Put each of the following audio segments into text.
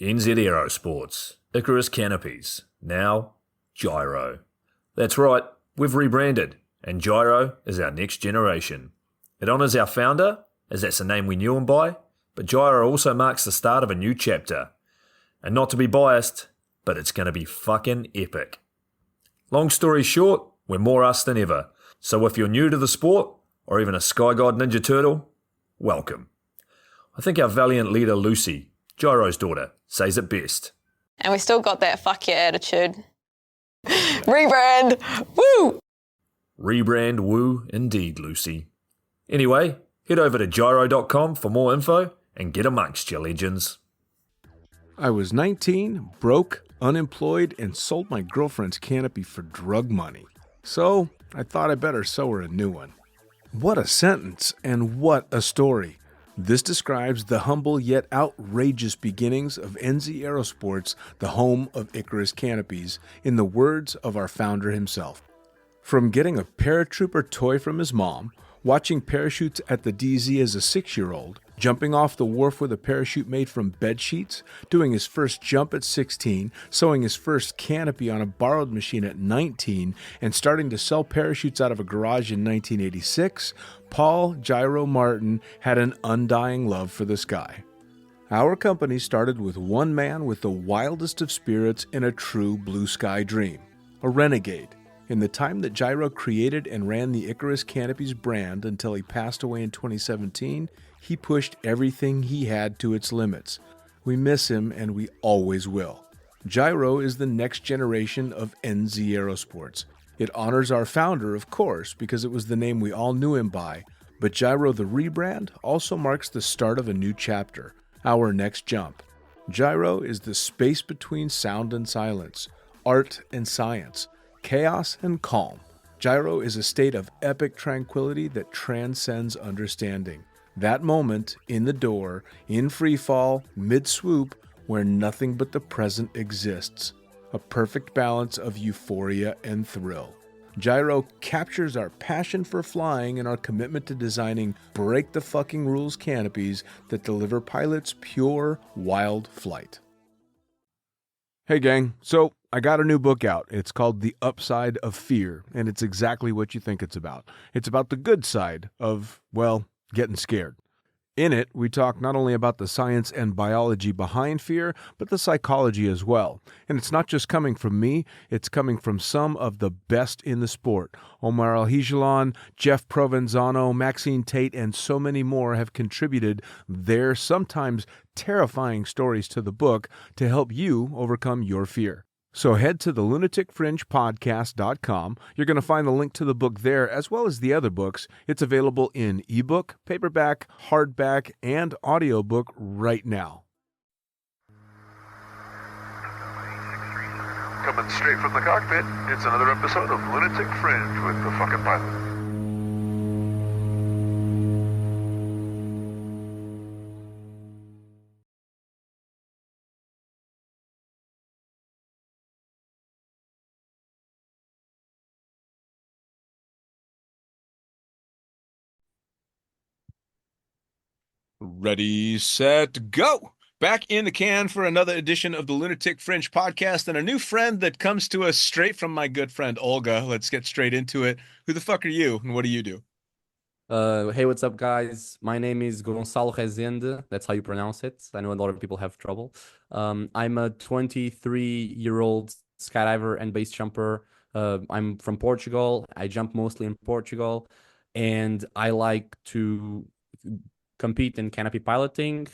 NZ Aerosports, Icarus Canopies, now Gyro. That's right, we've rebranded, and Gyro is our next generation. It honours our founder, as that's the name we knew him by, but Gyro also marks the start of a new chapter. And not to be biased, but it's going to be fucking epic. Long story short, we're more us than ever, so if you're new to the sport, or even a Sky God Ninja Turtle, welcome. I think our valiant leader Lucy, Gyro's daughter, says it best. And we still got that fuck yeah attitude. Rebrand! Woo! Rebrand woo indeed, Lucy. Anyway, head over to gyro.com for more info and get amongst you legends. I was 19, broke, unemployed, and sold my girlfriend's canopy for drug money. So I thought I better sew her a new one. What a sentence, and what a story. This describes the humble yet outrageous beginnings of NZ Aerosports, the home of Icarus Canopies, in the words of our founder himself. From getting a paratrooper toy from his mom, watching parachutes at the DZ as a 6-year-old, jumping off the wharf with a parachute made from bed sheets, doing his first jump at 16, sewing his first canopy on a borrowed machine at 19, and starting to sell parachutes out of a garage in 1986, Paul Gyro Martin had an undying love for the sky. Our company started with one man with the wildest of spirits and a true blue sky dream, a renegade. In the time that Gyro created and ran the Icarus Canopies brand until he passed away in 2017, he pushed everything he had to its limits. We miss him, and we always will. Gyro is the next generation of NZ Aerosports. It honors our founder, of course, because it was the name we all knew him by, but Gyro the rebrand also marks the start of a new chapter, our next jump. Gyro is the space between sound and silence, art and science, chaos and calm. Gyro is a state of epic tranquility that transcends understanding. That moment, in the door, in free fall, mid-swoop, where nothing but the present exists. A perfect balance of euphoria and thrill. Gyro captures our passion for flying and our commitment to designing break-the-fucking-rules canopies that deliver pilots pure, wild flight. Hey gang, so I got a new book out. It's called The Upside of Fear, and it's exactly what you think it's about. It's about the good side of, well, getting scared. In it, we talk not only about the science and biology behind fear, but the psychology as well. And it's not just coming from me, it's coming from some of the best in the sport. Omar Alhigelan, Jeff Provenzano, Maxine Tate, and so many more have contributed their sometimes terrifying stories to the book to help you overcome your fear. So head to the lunaticfringepodcast.com. You're going to find the link to the book there, as well as the other books. It's available in ebook, paperback, hardback, and audiobook right now. Coming straight from the cockpit, it's another episode of Lunatic Fringe with the fucking pilot. Ready, set, go! Back in the can for another edition of the Lunatic Fringe podcast, and a new friend that comes to us straight from my good friend Olga. Let's get straight into it. Who the fuck are you, and what do you do? Hey, what's up, guys? My name is Gonçalo Resende. That's how you pronounce it. I know a lot of people have trouble. I'm a 23-year-old skydiver and base jumper. I'm from Portugal. I jump mostly in Portugal, and I like to compete in canopy piloting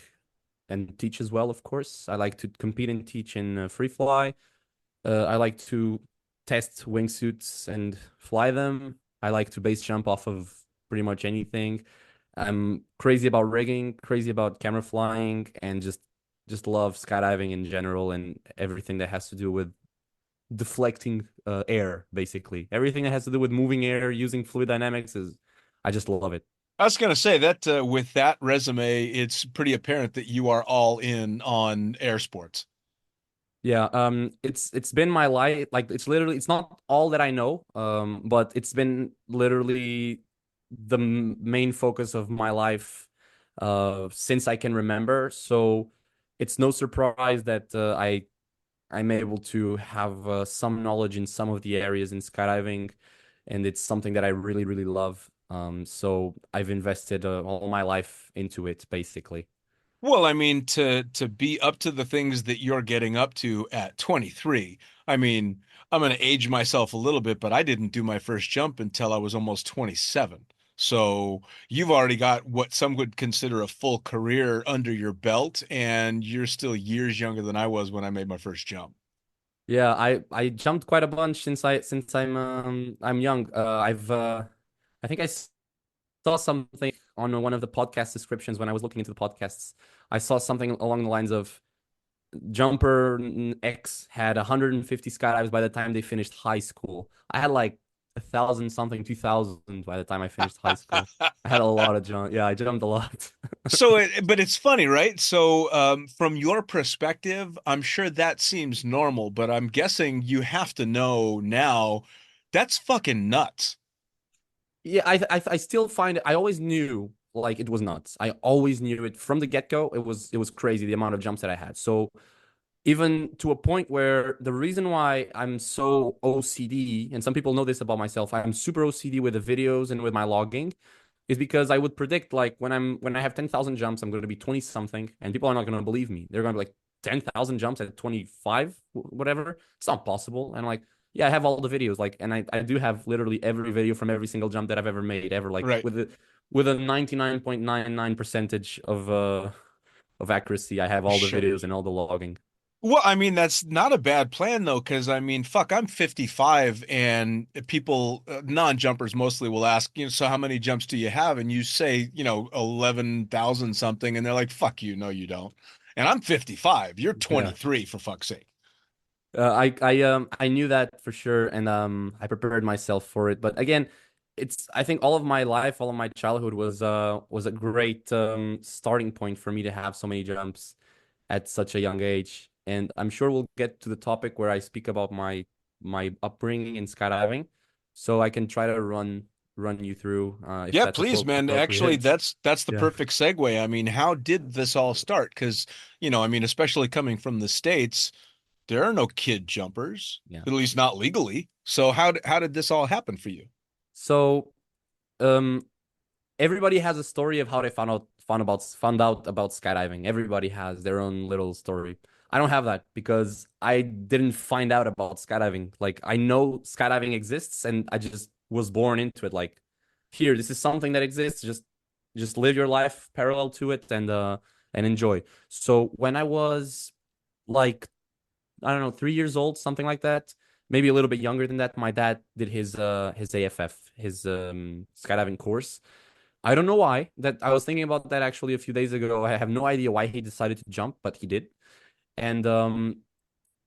and teach as well, of course. I like to compete and teach in free fly. I like to test wingsuits and fly them. I like to base jump off of pretty much anything. I'm crazy about rigging, crazy about camera flying, and just love skydiving in general and everything that has to do with deflecting air, basically. Everything that has to do with moving air, using fluid dynamics I just love it. I was going to say that with that resume, it's pretty apparent that you are all in on air sports. Yeah, it's been my life. Like, it's not all that I know, but it's been literally the main focus of my life since I can remember. So it's no surprise that I'm able to have some knowledge in some of the areas in skydiving, and it's something that I really, really love. So I've invested all my life into it, basically. Well, I mean, to be up to the things that you're getting up to at 23, I mean, I'm going to age myself a little bit, but I didn't do my first jump until I was almost 27. So you've already got what some would consider a full career under your belt, and you're still years younger than I was when I made my first jump. Yeah, I jumped quite a bunch since I'm young. I think saw something on one of the podcast descriptions when I was looking into the podcasts. I saw something along the lines of Jumper X had 150 skydives by the time they finished high school. I had like 1,000 something, 2,000 by the time I finished high school. I had a lot of jump. Yeah, I jumped a lot. But it's funny, right? So, from your perspective, I'm sure that seems normal, but I'm guessing you have to know now that's fucking nuts. Yeah, I still find it. I always knew like it was nuts. I always knew it from the get-go. It was crazy the amount of jumps that I had. So even to a point where the reason why I'm so OCD, and some people know this about myself, I'm super OCD with the videos and with my logging, is because I would predict like when I have 10,000 jumps, I'm going to be 20 something, and people are not going to believe me. They're going to be like 10,000 jumps at 25, whatever. It's not possible. And I'm like, yeah, I have all the videos, like, and I do have literally every video from every single jump that I've ever made, ever, like Right. with a 99.99 percentage of accuracy. I have all the Sure. videos and all the logging. Well, I mean, that's not a bad plan though, because I mean, fuck, I'm 55 and people, non-jumpers mostly will ask, so how many jumps do you have? And you say, 11,000 something, and they're like, fuck you, no, you don't. And I'm 55. You're Yeah. 23 for fuck's sake. I knew that for sure, and I prepared myself for it. But again, I think all of my life, all of my childhood was a great starting point for me to have so many jumps at such a young age. And I'm sure we'll get to the topic where I speak about my upbringing in skydiving, so I can try to run you through if Yeah, that's please, man. Actually, appropriate. that's the Yeah. perfect segue. I mean, how did this all start? Because, I mean, especially coming from the States, there are no kid jumpers, Yeah. at least not legally. So how did this all happen for you? So um everybody has a story of how they found out about skydiving. Everybody has their own little story. I don't have that because I didn't find out about skydiving. Like I know skydiving exists and I just was born into it. Like here, this is something that exists. Just live your life parallel to it and enjoy. So when I was like I don't know, 3 years old, something like that. Maybe a little bit younger than that. My dad did his AFF, his skydiving course. I don't know why. That I was thinking about that actually a few days ago. I have no idea why he decided to jump, but he did. And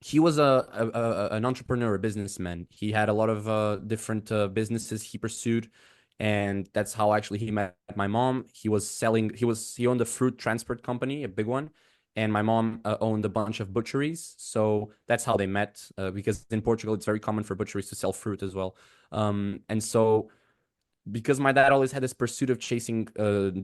he was an entrepreneur, a businessman. He had a lot of different businesses he pursued, and that's how actually he met my mom. He owned a fruit transport company, a big one, and my mom owned a bunch of butcheries. So that's how they met. Because in Portugal, it's very common for butcheries to sell fruit as well. And so because my dad always had this pursuit of chasing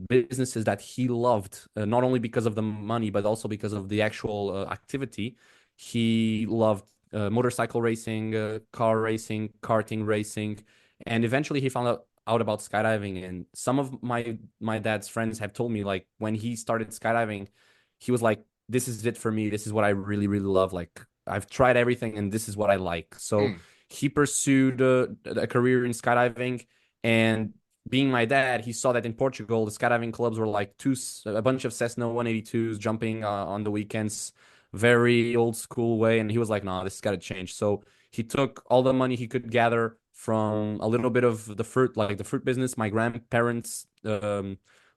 businesses that he loved, not only because of the money, but also because of the actual activity. He loved motorcycle racing, car racing, karting racing, and eventually he found out about skydiving. And some of my dad's friends have told me like when he started skydiving, he was like, "This is it for me. This is what I really, really love. Like I've tried everything, and this is what I like." So Hmm. he pursued a career in skydiving and being my dad, he saw that in Portugal, the skydiving clubs were like a bunch of Cessna 182s jumping on the weekends, very old school way. And he was like, "No, this has got to change." So he took all the money he could gather from a little bit of the fruit, like the fruit business. My grandparents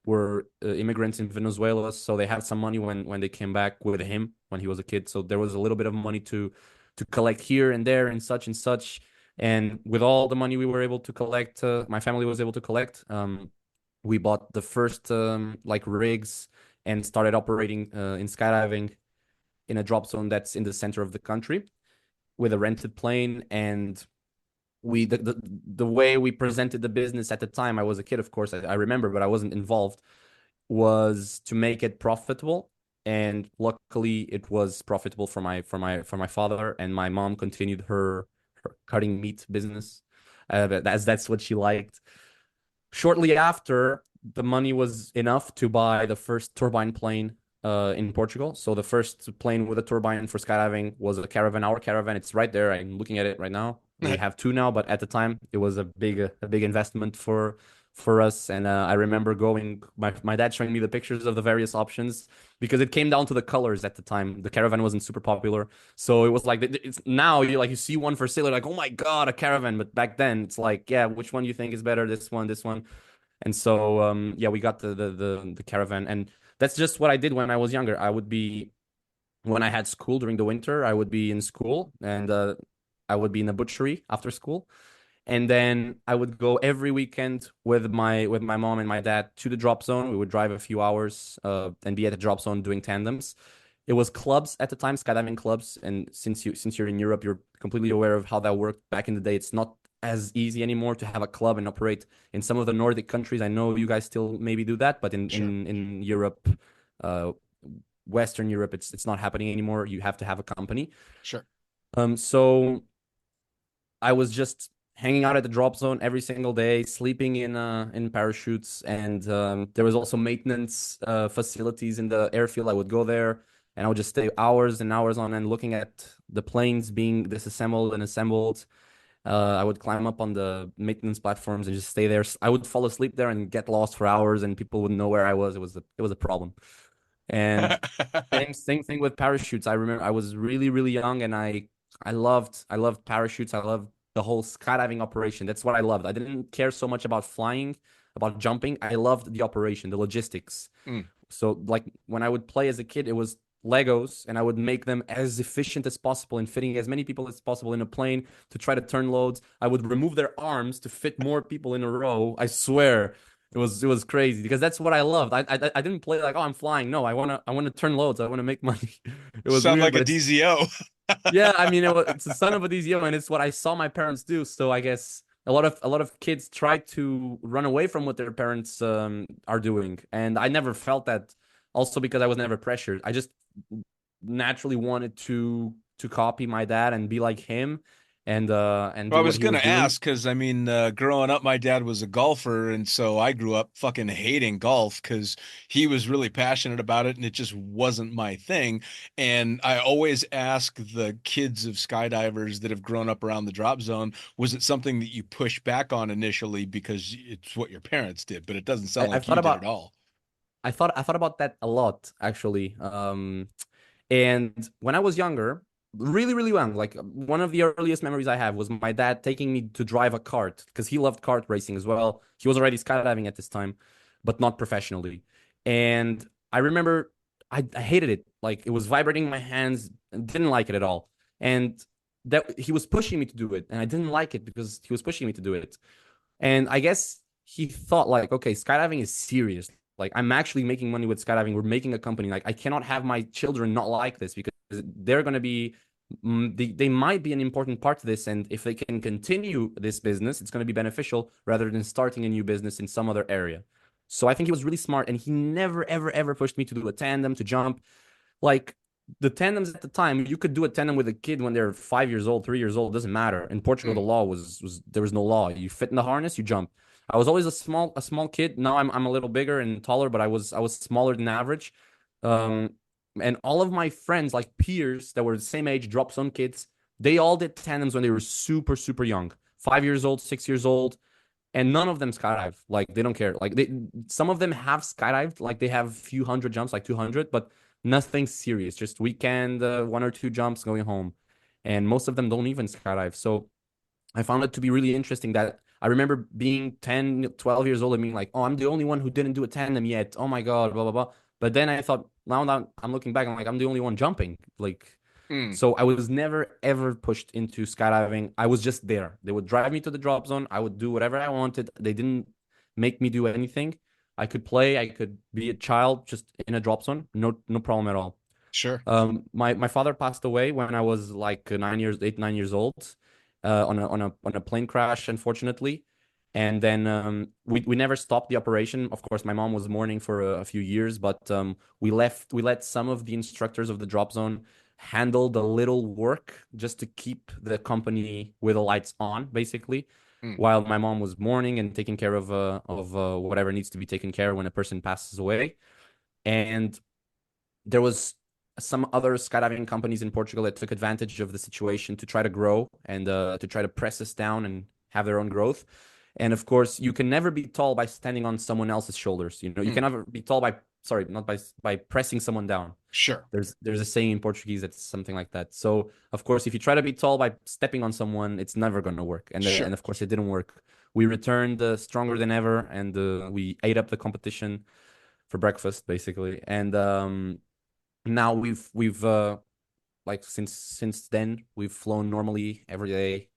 were immigrants in Venezuela, so they had some money when they came back with him when he was a kid. So there was a little bit of money to collect here and there and such and such. And with all the money we were able to collect, my family was able to collect. We bought the first like rigs and started operating in skydiving in a drop zone that's in the center of the country with a rented plane. And the way we presented the business at the time, I was a kid, of course, I remember, but I wasn't involved, was to make it profitable and luckily it was profitable for my father, and my mom continued her cutting meat business, that's what she liked. Shortly after, the money was enough to buy the first turbine plane in Portugal. So the first plane with a turbine for skydiving was a Caravan, our Caravan. It's right there. I'm looking at it right now. We have two now, but at the time it was a big investment for us. And I remember going, my dad showing me the pictures of the various options, because it came down to the colors at the time. The Caravan wasn't super popular, so it was like, it's now you see one for sale, you're like, oh my god, a Caravan. But back then it's like, yeah, which one do you think is better? This one. And so yeah, we got the Caravan, and that's just what I did when I was younger. I would be, when I had school during the winter, I would be in school, and I would be in a butchery after school. And then I would go every weekend with my mom and my dad to the drop zone. We would drive a few hours and be at the drop zone doing tandems. It was clubs at the time, skydiving clubs. And since you're in Europe, you're completely aware of how that worked back in the day. It's not as easy anymore to have a club and operate in some of the Nordic countries. I know you guys still maybe do that, but in Europe, Western Europe, it's not happening anymore. You have to have a company. Sure. So I was just hanging out at the drop zone every single day, sleeping in parachutes, and there was also maintenance facilities in the airfield. I would go there, and I would just stay hours and hours on end looking at the planes being disassembled and assembled. I would climb up on the maintenance platforms and just stay there. I would fall asleep there and get lost for hours, and people wouldn't know where I was. It was a problem. And same thing with parachutes. I remember I was really, really young, and I loved parachutes. I loved the whole skydiving operation. That's what I loved. I didn't care so much about flying, about jumping. I loved the operation, the logistics. So like when I would play as a kid, it was Legos, and I would make them as efficient as possible and fitting as many people as possible in a plane to try to turn loads. I would remove their arms to fit more people in a row. I swear. It was crazy, because that's what I loved. I didn't play like, oh, I'm flying. No, I wanna turn loads. I wanna make money. It was Sound weird, like a but DZO. yeah, I mean, it's the son of a DZO, and it's what I saw my parents do. So I guess a lot of kids try to run away from what their parents are doing, and I never felt that. Also, because I was never pressured. I just naturally wanted to copy my dad and be like him, and Well, do I what was he gonna was doing. ask because I mean, growing up, my dad was a golfer, and so I grew up fucking hating golf because he was really passionate about it, and it just wasn't my thing. And I always ask the kids of skydivers that have grown up around the drop zone, was it something that you pushed back on initially because it's what your parents did? But it doesn't sound I've like you thought did at about all. I thought about that a lot, actually. And when I was younger, really, really young, like one of the earliest memories I have was my dad taking me to drive a kart, because he loved kart racing as well. He was already skydiving at this time, but not professionally. And I remember I hated it. Like it was vibrating in my hands, and didn't like it at all. And that he was pushing me to do it, and I didn't like it because he was pushing me to do it. And I guess he thought like, okay, skydiving is serious. Like I'm actually making money with skydiving. We're making a company. Like I cannot have my children not like this, because they're going to be, they might be an important part of this. And if they can continue this business, it's going to be beneficial rather than starting a new business in some other area. So I think he was really smart, and he never, ever, ever pushed me to do a tandem, to jump. Like the tandems at the time, you could do a tandem with a kid when they're 5 years old, 3 years old, doesn't matter. In Portugal, the law was there was no law. You fit in the harness, you jump. I was always a small kid. Now I'm a little bigger and taller, but I was smaller than average. Um, and all of my friends, like peers that were the same age, drop zone kids, they all did tandems when they were super, super young, 5 years old, 6 years old, and none of them skydive. Like they don't care. Like some of them have skydived, like they have a few hundred jumps, like 200, but nothing serious. Just weekend, one or two jumps, going home, and most of them don't even skydive. So I found it to be really interesting that I remember being 10, 12 years old and being like, oh, I'm the only one who didn't do a tandem yet. Oh my God, blah, blah, blah. But then I thought, now I'm looking back, I'm like, I'm the only one jumping. Like, so I was never, ever pushed into skydiving. I was just there. They would drive me to the drop zone. I would do whatever I wanted. They didn't make me do anything. I could play. I could be a child just in a drop zone. No problem at all. Sure. My father passed away when I was like 9 years old, on a plane crash, unfortunately. And then we never stopped the operation. Of course, my mom was mourning for a few years, but we let some of the instructors of the drop zone handle the little work just to keep the company with the lights on, basically, Mm. while my mom was mourning and taking care of whatever needs to be taken care of when a person passes away. And there was some other skydiving companies in Portugal that took advantage of the situation to try to grow and to try to press us down and have their own growth. And of course, you can never be tall by standing on someone else's shoulders. You know, you can never be tall by not by pressing someone down. Sure. There's a saying in Portuguese that's something like that. So of course, if you try to be tall by stepping on someone, it's never going to work. And Sure. and of course, it didn't work. We returned stronger than ever, and we ate up the competition for breakfast, basically. And now we've like since then we've flown normally every day,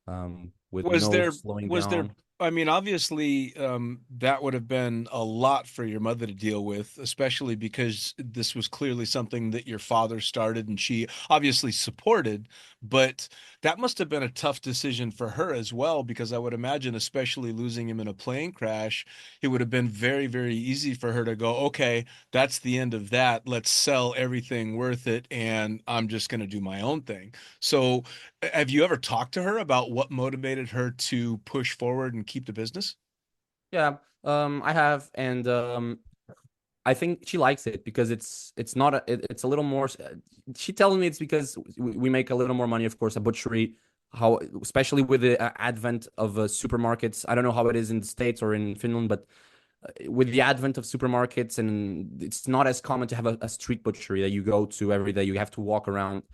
with Was no there slowing was there down. I mean, obviously, that would have been a lot for your mother to deal with, especially because this was clearly something that your father started and she obviously supported, but that must have been a tough decision for her as well, because I would imagine, especially losing him in a plane crash, it would have been very, very easy for her to go, okay, that's the end of that. Let's sell everything worth it, and I'm just going to do my own thing. So, have you ever talked to her about what motivated her to push forward and keep the business? Yeah, I have, and I think she likes it because it's not it's a little more. She tells me it's because we make a little more money. Of course, a butchery, how especially with the advent of supermarkets. I don't know how it is in the States or in Finland, but with the advent of supermarkets, and it's not as common to have a street butchery that you go to every day. You have to walk around.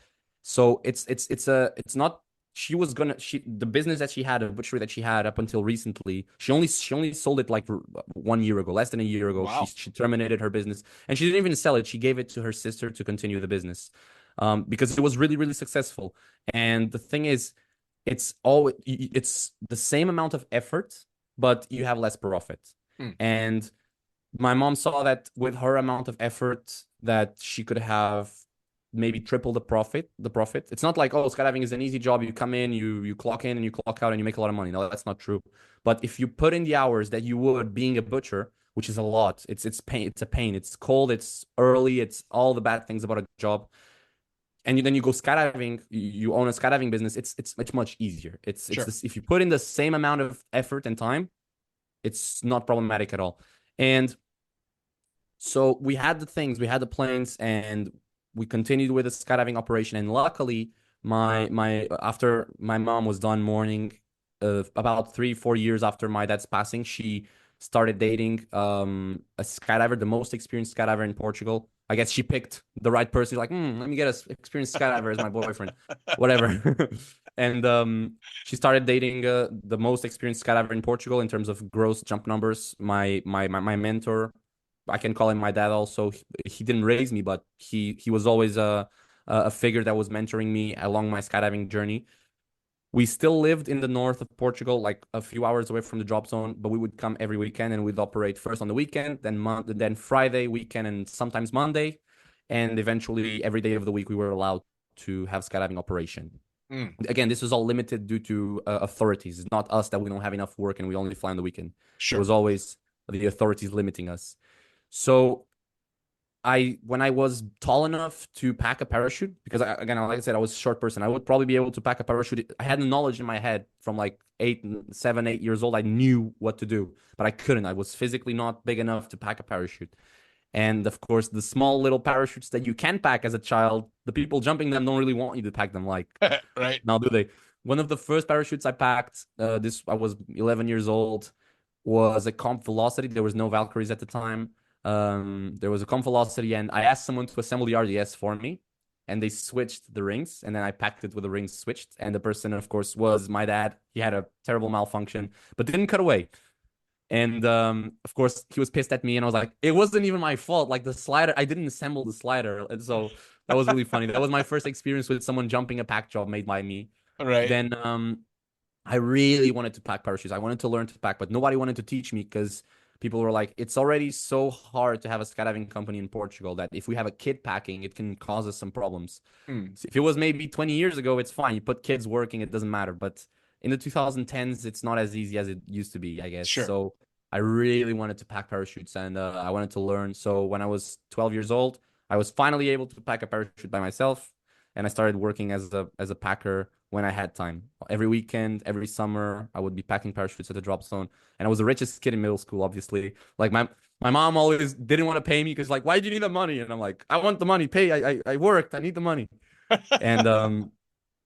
So it's not. She was gonna the business that she had, a butchery that she had up until recently, she only sold it like 1 year ago, less than a year ago. She Wow. she terminated her business, and she didn't even sell it. She gave it to her sister to continue the business, because it was really, really successful. And the thing is, it's the same amount of effort, but you have less profit. Hmm. And my mom saw that with her amount of effort that she could have maybe triple the profit. It's not like, oh, skydiving is an easy job. You come in, you clock in and you clock out and you make a lot of money. No, that's not true. But if you put in the hours that you would being a butcher, which is a lot, it's pain, it's a pain. It's cold, it's early, it's all the bad things about a job. And then you go skydiving, you own a skydiving business, it's much easier. It's Sure. this, if you put in the same amount of effort and time, it's not problematic at all. And so we had the planes, and we continued with the skydiving operation. And luckily, my after my mom was done mourning, about 3-4 years after my dad's passing, she started dating a skydiver, the most experienced skydiver in Portugal. I guess she picked the right person. Like, let me get an experienced skydiver as my boyfriend, whatever. And she started dating the most experienced skydiver in Portugal in terms of gross jump numbers. My mentor, I can call him my dad also. He didn't raise me, but he was always a figure that was mentoring me along my skydiving journey. We still lived in the north of Portugal, like a few hours away from the drop zone, but we would come every weekend and we'd operate first on the weekend, then Friday, weekend, and sometimes Monday. And eventually every day of the week we were allowed to have skydiving operation. Mm. Again, this was all limited due to authorities. It's not us that we don't have enough work and we only fly on the weekend. It Sure. was always the authorities limiting us. So when I was tall enough to pack a parachute, because again, like I said, I was a short person, I would probably be able to pack a parachute. I had the knowledge in my head from like 7, 8 years old. I knew what to do, but I couldn't. I was physically not big enough to pack a parachute. And of course, the small little parachutes that you can pack as a child, the people jumping them don't really want you to pack them like Right. now, do they? One of the first parachutes I packed, I was 11 years old, was a comp velocity. There was no Valkyries at the time. There was a comp velocity, and I asked someone to assemble the RDS for me, and they switched the rings, and then I packed it with the rings switched. And the person, of course, was my dad. He had a terrible malfunction, but didn't cut away. And of course, he was pissed at me, and I was like, it wasn't even my fault. Like the slider, I didn't assemble the slider, and so that was really funny. That was my first experience with someone jumping a pack job made by me. Right. Then I really wanted to pack parachutes. I wanted to learn to pack, but nobody wanted to teach me because people were like, it's already so hard to have a skydiving company in Portugal that if we have a kid packing, it can cause us some problems. Mm. So if it was maybe 20 years ago, it's fine. You put kids working, it doesn't matter. But in the 2010s, it's not as easy as it used to be, I guess. Sure. So I really wanted to pack parachutes, and I wanted to learn. So when I was 12 years old, I was finally able to pack a parachute by myself, and I started working as a packer when I had time. Every weekend, every summer, I would be packing parachutes at the drop zone, and I was the richest kid in middle school, obviously. Like my mom always didn't want to pay me because like, why do you need the money? And I'm like, I want the money. Pay. I worked. I need the money. And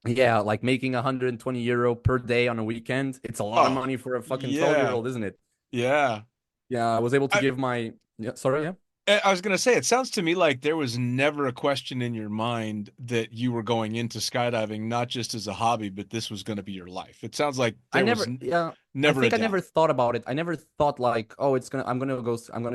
yeah, like making 120 euro per day on a weekend. It's a lot of Oh, money for a fucking 12-year yeah. old, isn't it? Yeah. Yeah, I was able to I, give my yeah, sorry, yeah. I was gonna say, it sounds to me like there was never a question in your mind that you were going into skydiving, not just as a hobby, but this was going to be your life. It sounds like I there was never, yeah, I never a think I doubt. never thought about it. I never thought like, oh, I'm gonna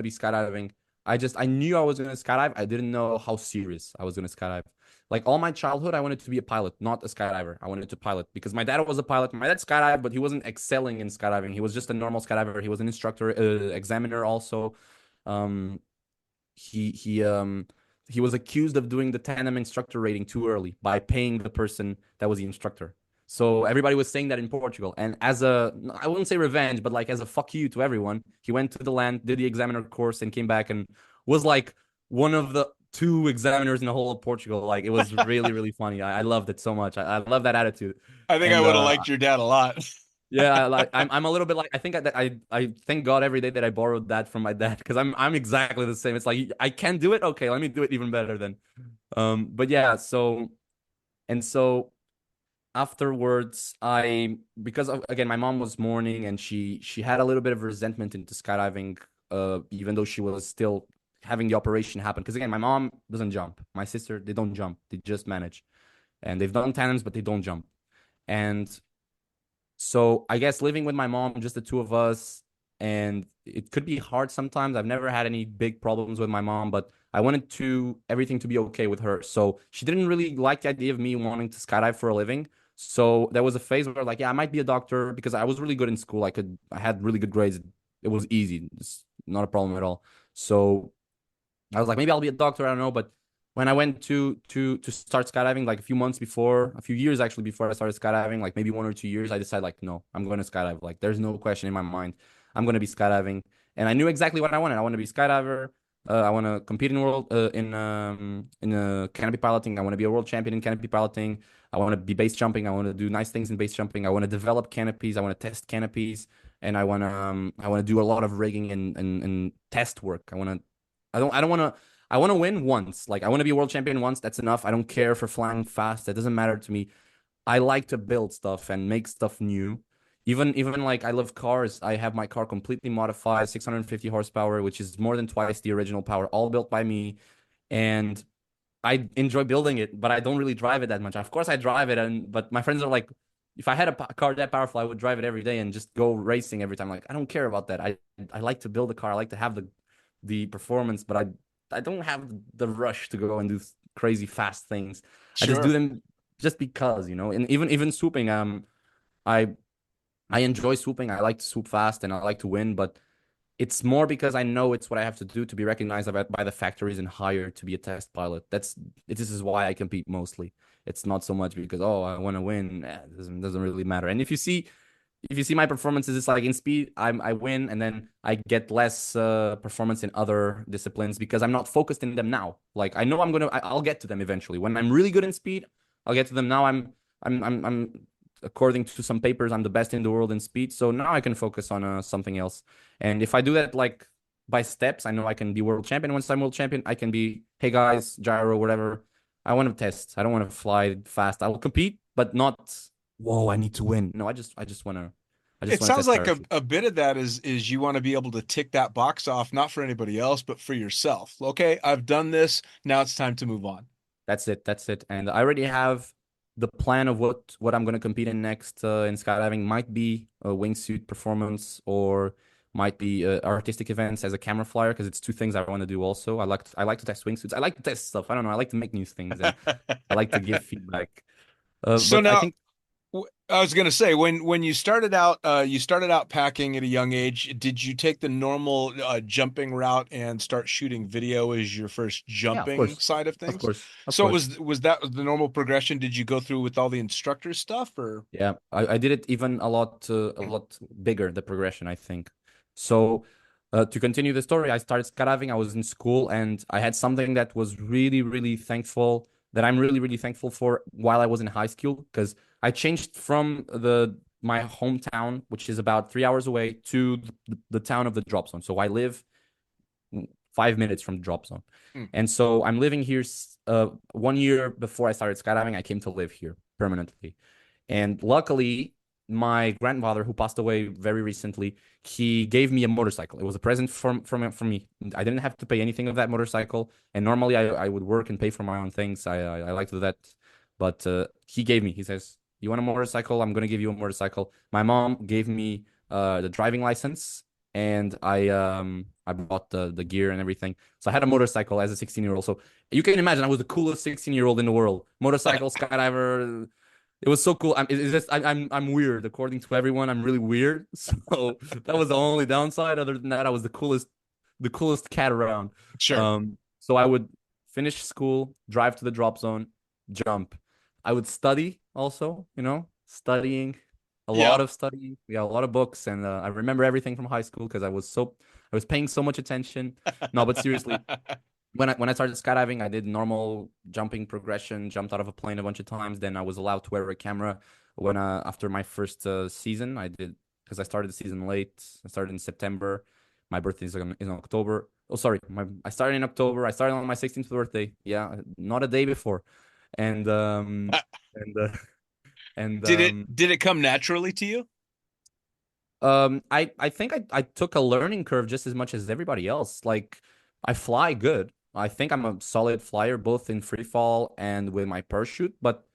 be skydiving. I knew I was gonna skydive. I didn't know how serious I was gonna skydive. Like all my childhood, I wanted to be a pilot, not a skydiver. I wanted to pilot because my dad was a pilot. My dad skydived, but he wasn't excelling in skydiving. He was just a normal skydiver. He was an instructor, examiner also. Um, he he um he was accused of doing the tandem instructor rating too early by paying the person that was the instructor. So everybody was saying that in Portugal. And as a, I wouldn't say revenge, but like as a fuck you to everyone, he went to the land, did the examiner course, and came back and was like one of the two examiners in the whole of Portugal. Like it was really, really funny. I loved it so much. I love that attitude. I think I And would have liked your dad a lot. yeah, I'm a little bit like I think I thank God every day that I borrowed that from my dad because I'm exactly the same. It's like I can do it. Okay, let me do it even better then. But yeah, so afterwards because again my mom was mourning and she had a little bit of resentment into skydiving, even though she was still having the operation happen. Because again, my mom doesn't jump. My sister, they don't jump. They just manage, and they've done tandems, but they don't jump. And so I guess living with my mom, just the two of us, and it could be hard sometimes. I've never had any big problems with my mom, but I wanted to everything to be okay with her. So she didn't really like the idea of me wanting to skydive for a living. So there was a phase where like, yeah, I might be a doctor because I was really good in school. I had really good grades. It was easy. It's not a problem at all. So I was like, maybe I'll be a doctor. I don't know. But when I went to start skydiving, like a few months before, a few years actually before I started skydiving, like maybe 1 or 2 years, I decided like, no, I'm going to skydive. Like, there's no question in my mind. I'm going to be skydiving, and I knew exactly what I wanted. I want to be skydiver. I want to compete in world in canopy piloting. I want to be a world champion in canopy piloting. I want to be base jumping. I want to do nice things in base jumping. I want to develop canopies. I want to test canopies, and I want to do a lot of rigging and test work. I don't want to. I want to win once. Like I want to be a world champion once. That's enough. I don't care for flying fast. That doesn't matter to me. I like to build stuff and make stuff new. Even like I love cars. I have my car completely modified, 650 horsepower, which is more than twice the original power, all built by me. And I enjoy building it, but I don't really drive it that much. Of course, I drive it, but my friends are like, if I had a car that powerful, I would drive it every day and just go racing every time. Like I don't care about that. I like to build a car. I like to have the performance, but I don't have the rush to go and do crazy fast things. I just do Sure. them just because, And even swooping, I I enjoy swooping. I like to swoop fast and I like to win, but it's more because I know it's what I have to do to be recognized by the factories and hired to be a test pilot. This is why I compete mostly. It's not so much because oh I want to win. It doesn't really matter. And if you see my performances, it's like in speed, I win, and then I get less performance in other disciplines because I'm not focused in them now. Like I know I'll get to them eventually. When I'm really good in speed, I'll get to them. Now I'm according to some papers, I'm the best in the world in speed. So now I can focus on something else. And if I do that like by steps, I know I can be world champion. Once I'm world champion, I can be hey guys, gyro, whatever. I want to test. I don't want to fly fast. I will compete, but not whoa, I need to win. No, I just It want to sounds test like parachute. a bit of that is you want to be able to tick that box off, not for anybody else, but for yourself. Okay, I've done this. Now it's time to move on. That's it. That's it. And I already have the plan of what I'm going to compete in next in skydiving. Might be a wingsuit performance or might be artistic events as a camera flyer because it's two things I want to do also. I like to test wingsuits. I like to test stuff. I don't know. I like to make new things and I like to give feedback. So But I now, think I was gonna say when you started out packing at a young age. Did you take the normal jumping route and start shooting video as your first Yeah, of jumping course, side of of things? course, of So course. was that the normal progression? Did you go through with all the instructor stuff, or Yeah, I did it even a lot bigger, the progression, I think. So, to continue the story, I started skydiving. I was in school and I had something that was really, really thankful, that I'm really, really thankful for while I was in high school, because I changed from my hometown, which is about 3 hours away, to the town of the drop zone. So I live 5 minutes from the drop zone. Hmm, And so I'm living here 1 year before I started skydiving. I came to live here permanently. And luckily, my grandfather, who passed away very recently, he gave me a motorcycle. It was a present from me. I didn't have to pay anything of that motorcycle. And normally I would work and pay for my own things. I like to do that. But he gave me, he says, "You want a motorcycle? I'm going to give you a motorcycle." My mom gave me the driving license, and I bought the gear and everything. So I had a motorcycle as a 16-year-old. So you can imagine I was the coolest 16-year-old in the world. Motorcycle, skydiver. It was so cool. It's just I'm weird. According to everyone, I'm really weird. So that was the only downside. Other than that, I was the coolest cat around. sure. So I would finish school, drive to the drop zone, jump. I would study also, studying, a Yeah. lot of studying. We got a lot of books, and I remember everything from high school because I was paying so much attention. No, but seriously, when I started skydiving, I did normal jumping progression, jumped out of a plane a bunch of times. Then I was allowed to wear a camera when after my first season. I did, because I started the season late. I started in September. My birthday is in October. Oh, sorry, I started in October. I started on my 16th birthday. Yeah, not a day before, and and and Did it come naturally to you? I think I took a learning curve just as much as everybody else. Like, I fly good. I think I'm a solid flyer both in free fall and with my parachute, but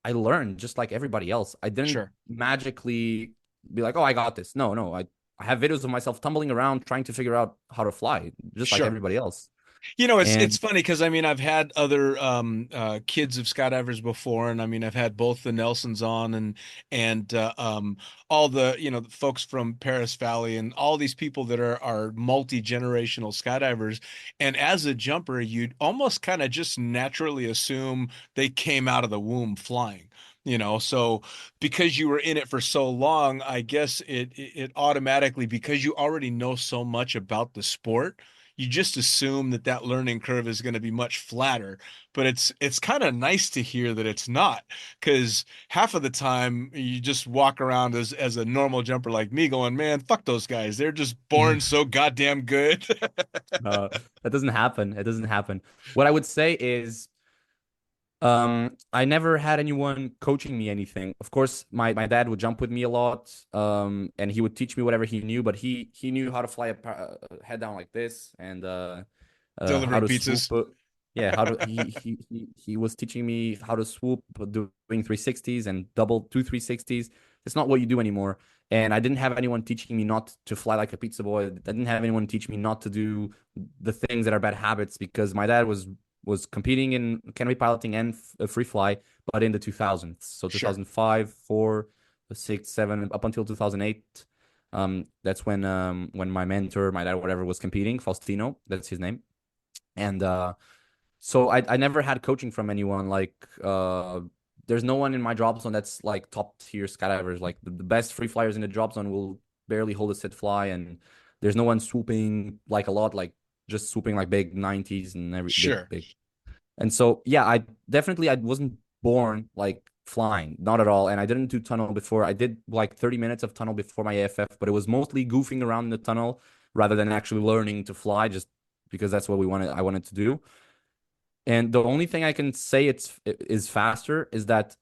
I learned just like everybody else. I didn't Sure. magically be like, "Oh, I got this." No, no. I have videos of myself tumbling around trying to figure out how to fly, just like Sure. everybody else. It's And funny because I mean I've had other kids of skydivers before, and I mean I've had both the Nelsons on and all the the folks from Paris Valley and all these people that are multi-generational skydivers. And as a jumper, you'd almost kind of just naturally assume they came out of the womb flying. So because you were in it for so long, I guess it automatically, because you already know so much about the sport, you just assume that that learning curve is going to be much flatter. But it's kind of nice to hear that it's not, because half of the time you just walk around as a normal jumper like me going, man, fuck those guys, they're just born so goddamn good. uh, that doesn't happen. It doesn't happen. What I would say is, I never had anyone coaching me anything. Of course, my dad would jump with me a lot, and he would teach me whatever he knew. But he knew how to fly head down like this, and how Delivering to swoop. pizzas. Yeah, how to he was teaching me how to swoop, doing 360s and double two 360s. It's not what you do anymore. And I didn't have anyone teaching me not to fly like a pizza boy. I didn't have anyone teach me not to do the things that are bad habits, because my dad was competing in canopy piloting and free fly, but in the 2000s. So Sure. 2005, 4, 6, 7, up until 2008. That's when my mentor, my dad, whatever, was competing. Faustino, that's his name. And so I never had coaching from anyone. Like, there's no one in my drop zone that's like top tier skydivers. Like the best free flyers in the drop zone will barely hold a sit fly, and there's no one swooping like a lot, like just swooping like big 90s and every Sure. big. And so, yeah, I wasn't born like flying, not at all. And I didn't do tunnel before. I did like 30 minutes of tunnel before my AFF, but it was mostly goofing around in the tunnel rather than actually learning to fly, just because that's what I wanted to do. And the only thing I can say is faster is that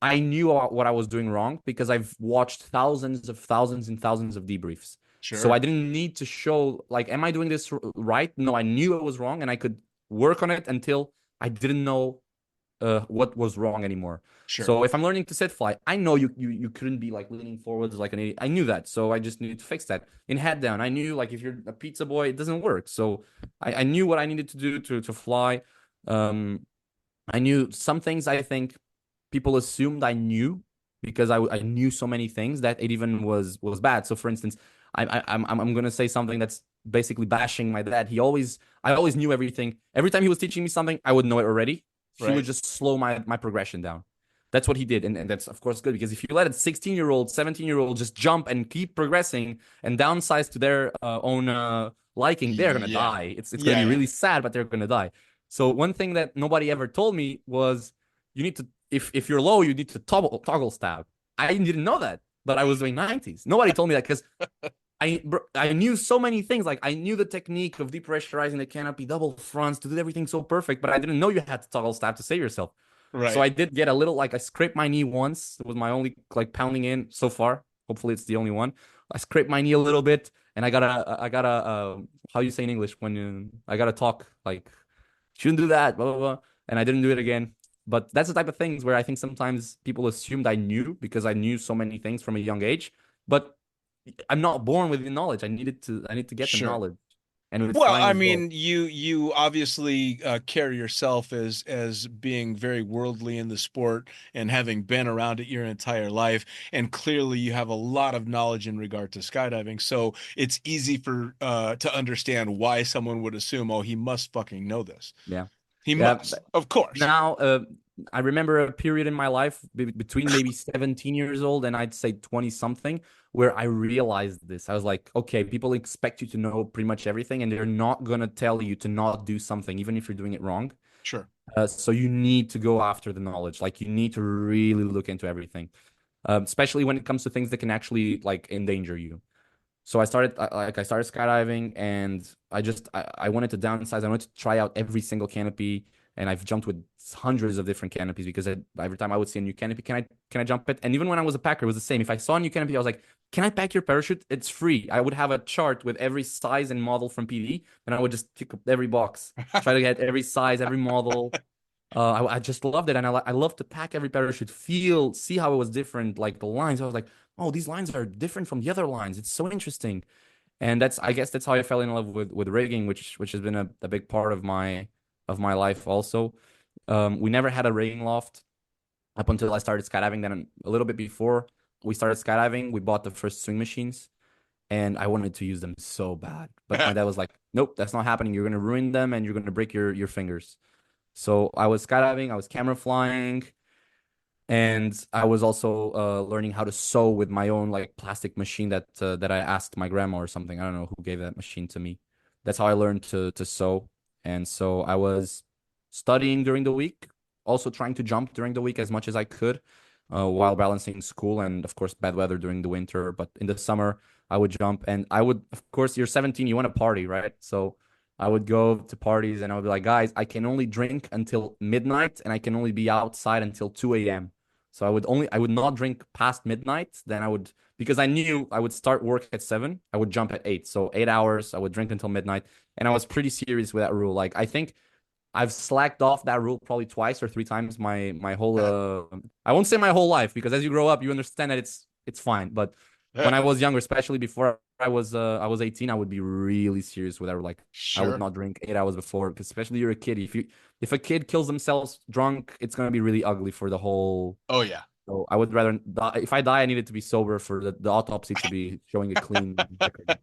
I knew what I was doing wrong because I've watched thousands and thousands of debriefs. So Sure. I didn't need to show, like, am I doing this right? No, I knew it was wrong, and I could work on it until I didn't know what was wrong anymore. Sure. So if I'm learning to sit fly, I know you couldn't be like leaning forwards like an idiot. I knew that, so I just needed to fix that. In head down, I knew, like, if you're a pizza boy, it doesn't work. So I knew what I needed to do to fly. Um, I knew some things I think people assumed I knew, because I knew so many things that it even was bad. So for instance, I'm gonna say something that's basically bashing my dad. I always knew everything. Every time he was teaching me something, I would know it already. He would Right. just slow my progression down. That's what he did, and that's of course good, because if you let a 16-year-old, 17-year-old just jump and keep progressing and downsize to their own liking, they're gonna Yeah. die. It's gonna Yeah, be yeah. really sad, but they're gonna die. So one thing that nobody ever told me was you need to, if you're low, you need to toggle stab. I didn't know that, but I was doing 90s. Nobody told me that, because I knew so many things. Like I knew the technique of depressurizing the canopy, double fronts, to do everything so perfect, but I didn't know you had to toggle stab to save yourself. So Right. I did get a little, like, I scraped my knee once. It was my only like pounding in so far. Hopefully it's the only one. I scraped my knee a little bit, and I gotta how you say in English when I gotta talk like shouldn't do that, blah blah blah, and I didn't do it again. But that's the type of things where I think sometimes people assumed I knew, because I knew so many things from a young age. But I'm not born with the knowledge. I need to get the Sure. knowledge, and it's Well, fine I as well. mean, you obviously carry yourself as being very worldly in the sport and having been around it your entire life, and clearly you have a lot of knowledge in regard to skydiving. So it's easy for to understand why someone would assume, oh, he must fucking know this. Yeah. He Yeah. must, of course. Now, I remember a period in my life between maybe 17 years old and I'd say 20 something, where I realized this. I was like, okay, people expect you to know pretty much everything, and they're not going to tell you to not do something, even if you're doing it wrong. Sure. So you need to go after the knowledge. Like, you need to really look into everything, especially when it comes to things that can actually like endanger you. So I started skydiving, and I wanted to downsize. I wanted to try out every single canopy, and I've jumped with hundreds of different canopies, because every time I would see a new canopy, can I jump it? And even when I was a packer, it was the same. If I saw a new canopy, I was like, can I pack your parachute? It's free. I would have a chart with every size and model from PD, and I would just tick up every box, try to get every size, every model. I just loved it, and I love to pack every parachute, see how it was different, like the lines. I was like, oh, these lines are different from the other lines. It's so interesting, and I guess that's how I fell in love with rigging, which has been a big part of my life also. We never had a rigging loft up until I started skydiving. Then a little bit before we started skydiving, we bought the first swing machines, and I wanted to use them so bad, but my dad was like, nope, that's not happening. You're gonna ruin them, and you're gonna break your fingers. So I was skydiving, I was camera flying, and I was also learning how to sew with my own like plastic machine that I asked my grandma or something. I don't know who gave that machine to me. That's how I learned to sew. And so I was studying during the week, also trying to jump during the week as much as I could, while balancing school and of course bad weather during the winter. But in the summer, I would jump, and I would, of course, you're 17, you want to party, right? So I would go to parties, and I would be like, guys, I can only drink until midnight, and I can only be outside until 2 a.m. So I would not drink past midnight. Then I would, because I knew I would start work at 7, I would jump at 8. So 8 hours, I would drink until midnight. And I was pretty serious with that rule. Like, I think I've slacked off that rule probably twice or three times my whole I won't say my whole life, because as you grow up you understand that it's fine. But when I was younger, especially before I was 18, I would be really serious with that. Like, I would Sure. not drink 8 hours before, because especially you're a kid. If a kid kills themselves drunk, it's gonna be really ugly for the whole. Oh yeah. So I would rather die. If I die, I needed to be sober for the autopsy to be showing a clean record.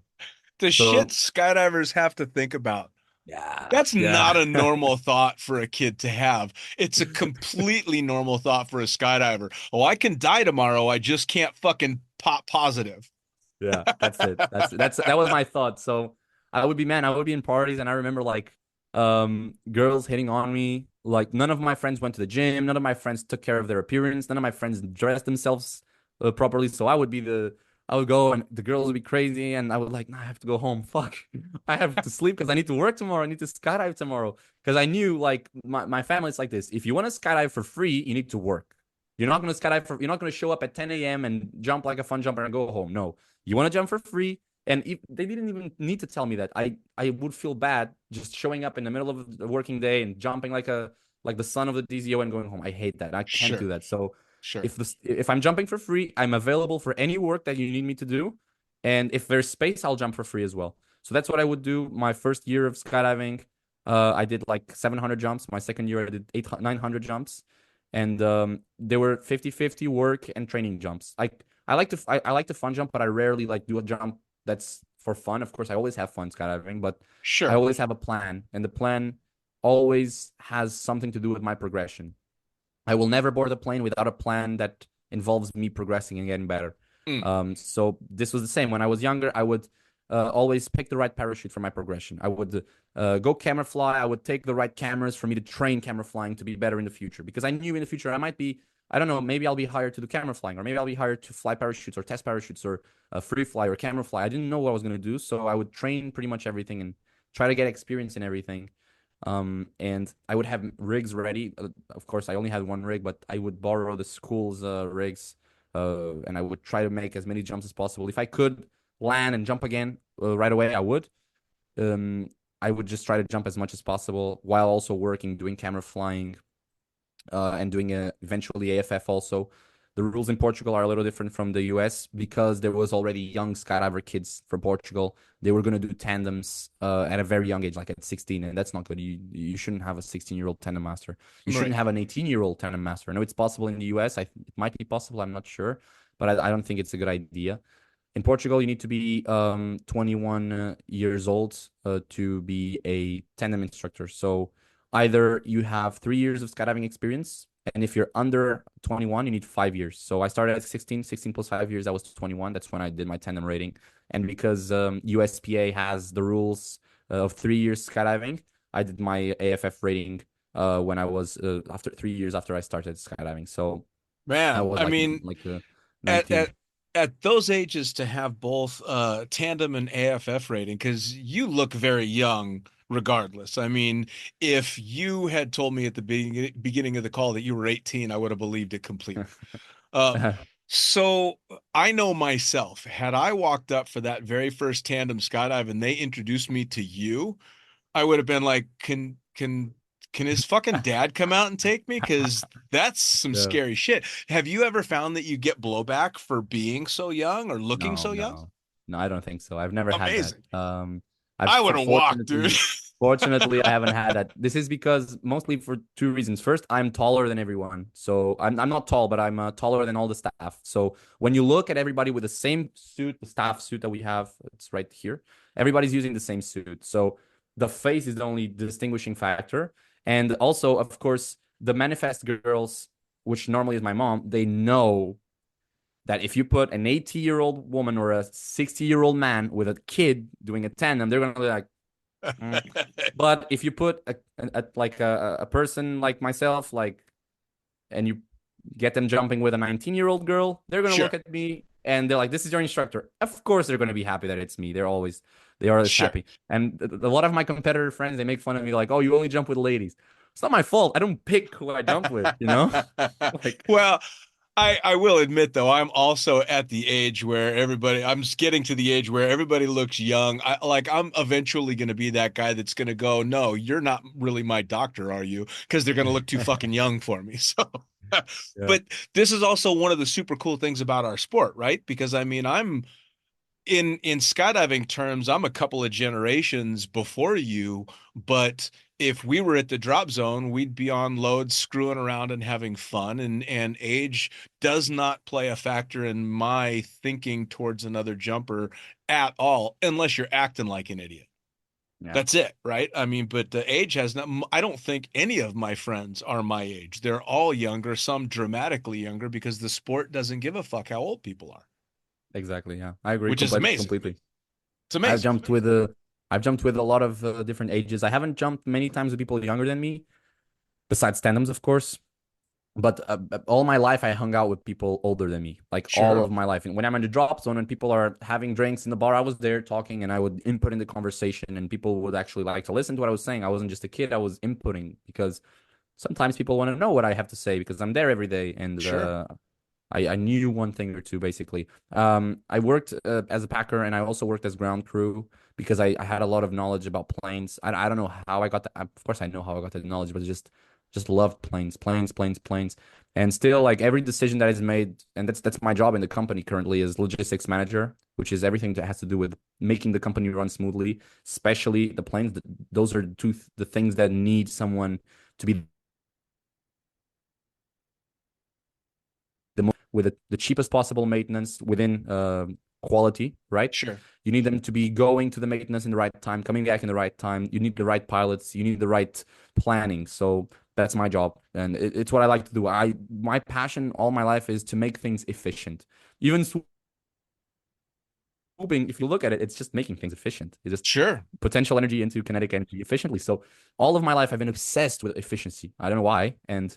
The shit So skydivers have to think about. yeah, That's yeah. not a normal thought for a kid to have. It's a completely normal thought for a skydiver. Oh, I can die tomorrow. I just can't fucking pop positive. Yeah, that's it. That was my thought. So I would be in parties, and I remember like girls hitting on me. Like, none of my friends went to the gym, none of my friends took care of their appearance, none of my friends dressed themselves properly. So I would go, and the girls would be crazy, and I would like, nah, I have to go home. Fuck. I have to sleep because I need to work tomorrow. I need to skydive tomorrow. Because I knew, like, my family's like this. If you want to skydive for free, you need to work. You're not gonna show up at 10 a.m. and jump like a fun jumper and go home. No, you want to jump for free. And if, they didn't even need to tell me that. I would feel bad just showing up in the middle of the working day and jumping like the son of the DZO and going home. I hate that. I can't do Sure, that. So sure. if I'm jumping for free, I'm available for any work that you need me to do. And if there's space, I'll jump for free as well. So that's what I would do. My first year of skydiving, I did like 700 jumps. My second year, I did 900 jumps. and they were 50-50 work and training jumps. I like the fun jump, but I rarely like do a jump that's for fun. Of course, I always have fun skydiving, but I Sure. always have a plan, and the plan always has something to do with my progression. I will never board a plane without a plan that involves me progressing and getting better. Mm. So this was the same. When I was younger, I would always pick the right parachute for my progression. I would go camera fly. I would take the right cameras for me to train camera flying to be better in the future, because I knew in the future I might be, I don't know, maybe I'll be hired to do camera flying, or maybe I'll be hired to fly parachutes or test parachutes or free fly or camera fly. I didn't know what I was going to do. So I would train pretty much everything and try to get experience in everything. And I would have rigs ready. Of course, I only had one rig, but I would borrow the school's rigs, and I would try to make as many jumps as possible. If I could land and jump again right away, I would. Um, I would just try to jump as much as possible while also working, doing camera flying, and doing eventually AFF also. The rules in Portugal are a little different from the US because there was already young skydiver kids from Portugal. They were going to do tandems at a very young age, like at 16, and that's not good. You shouldn't have a 16-year-old tandem master. You shouldn't Right. have an 18-year-old tandem master. I know it's possible in the US. It might be possible. I'm not sure, but I don't think it's a good idea. In Portugal, you need to be 21 years old to be a tandem instructor. So either you have 3 years of skydiving experience, and if you're under 21, you need 5 years. So I started at 16, 16 plus 5 years. That was 21. That's when I did my tandem rating. And because USPA has the rules of 3 years skydiving, I did my AFF rating when I was after 3 years after I started skydiving. So I Man, was I mean, like at 19. at at those ages to have both tandem and AFF rating, because you look very young regardless. I mean, if you had told me at the beginning of the call that you were 18, I would have believed it completely. Um, so I know myself, had I walked up for that very first tandem skydive and they introduced me to you, I would have been like, can his fucking dad come out and take me? Because that's some Yeah. scary shit. Have you ever found that you get blowback for being so young or looking No, so young? no, no, I don't think so. I've never had that. Amazing. I've I would have walked, dude. fortunately, I haven't had that. This is because mostly for two reasons. First, I'm taller than everyone, so I'm not tall, but I'm taller than all the staff. So when you look at everybody with the same suit, the staff suit that we have, it's right here. Everybody's using the same suit, so the face is the only distinguishing factor. And also, of course, the manifest girls, which normally is my mom, they know that if you put an 80-year-old woman or a 60-year-old man with a kid doing a tandem, they're gonna be like, mm. But if you put a person like myself, like, and you get them jumping with a 19-year-old girl, they're gonna Sure, look at me and they're like, "This is your instructor." Of course, they're gonna be happy that it's me. They are always sure. happy. And a lot of my competitor friends, they make fun of me, like, "Oh, you only jump with ladies." It's not my fault. I don't pick who I jump with, you know? Like, Well, I will admit though, I'm also at the age where I'm just getting to the age where everybody looks young. I'm eventually going to be that guy that's going to go, no, you're not really my doctor, are you? Because they're going to look too fucking young for me. So, yeah, but this is also one of the super cool things about our sport, right? Because I mean, I'm in skydiving terms, I'm a couple of generations before you, but if we were at the drop zone, we'd be on loads, screwing around and having fun. And age does not play a factor in my thinking towards another jumper at all, unless you're acting like an idiot. yeah. That's it, right? I mean, but the age has not, I don't think any of my friends are my age. They're all younger, some dramatically younger, because the sport doesn't give a fuck how old people are, Exactly. Yeah, I agree which is amazing. completely. It's I've amazing. jumped with I've jumped with a lot of different ages. I haven't jumped many times with people younger than me, besides tandems, of course. But all my life, I hung out with people older than me, like all Sure. of my life. And when I'm in the drop zone and people are having drinks in the bar, I was there talking and I would input in the conversation, and people would actually like to listen to what I was saying. I wasn't just a kid; I was inputting because sometimes people want to know what I have to say because I'm there every day, and Sure. I knew one thing or two basically. I worked as a packer and I also worked as ground crew because I had a lot of knowledge about planes. I don't know how I got that. Of course, I know how I got that knowledge, but just loved planes. And still, like every decision that is made, and that's my job in the company currently is logistics manager, which is everything that has to do with making the company run smoothly, especially the planes. Those are the things that need someone to be with the cheapest possible maintenance within quality, right? Sure. You need them to be going to the maintenance in the right time, coming back in the right time. You need the right pilots. You need the right planning. So that's my job, and it's what I like to do. My passion all my life is to make things efficient. Even swooping, if you look at it, it's just making things efficient. It's just Sure. potential energy into kinetic energy efficiently. So all of my life, I've been obsessed with efficiency. I don't know why. And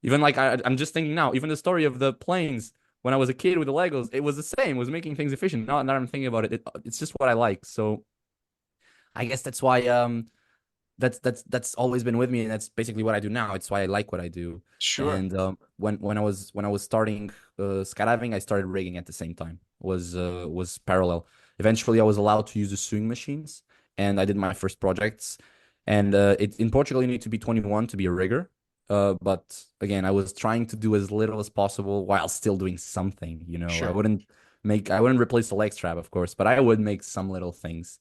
even like I'm just thinking now, even the story of the planes when I was a kid with the Legos, it was the same. It was making things efficient. Now I'm thinking about it, it's just what I like. So I guess that's why that's always been with me, and that's basically what I do now. It's why I like what I do. Sure. And when I was starting skydiving, I started rigging at the same time. Was parallel. Eventually, I was allowed to use the swing machines, and I did my first projects. And in Portugal, you need to be 21 to be a rigger. But again, I was trying to do as little as possible while still doing something. You know, Sure. I wouldn't replace the leg strap, of course, but I would make some little things.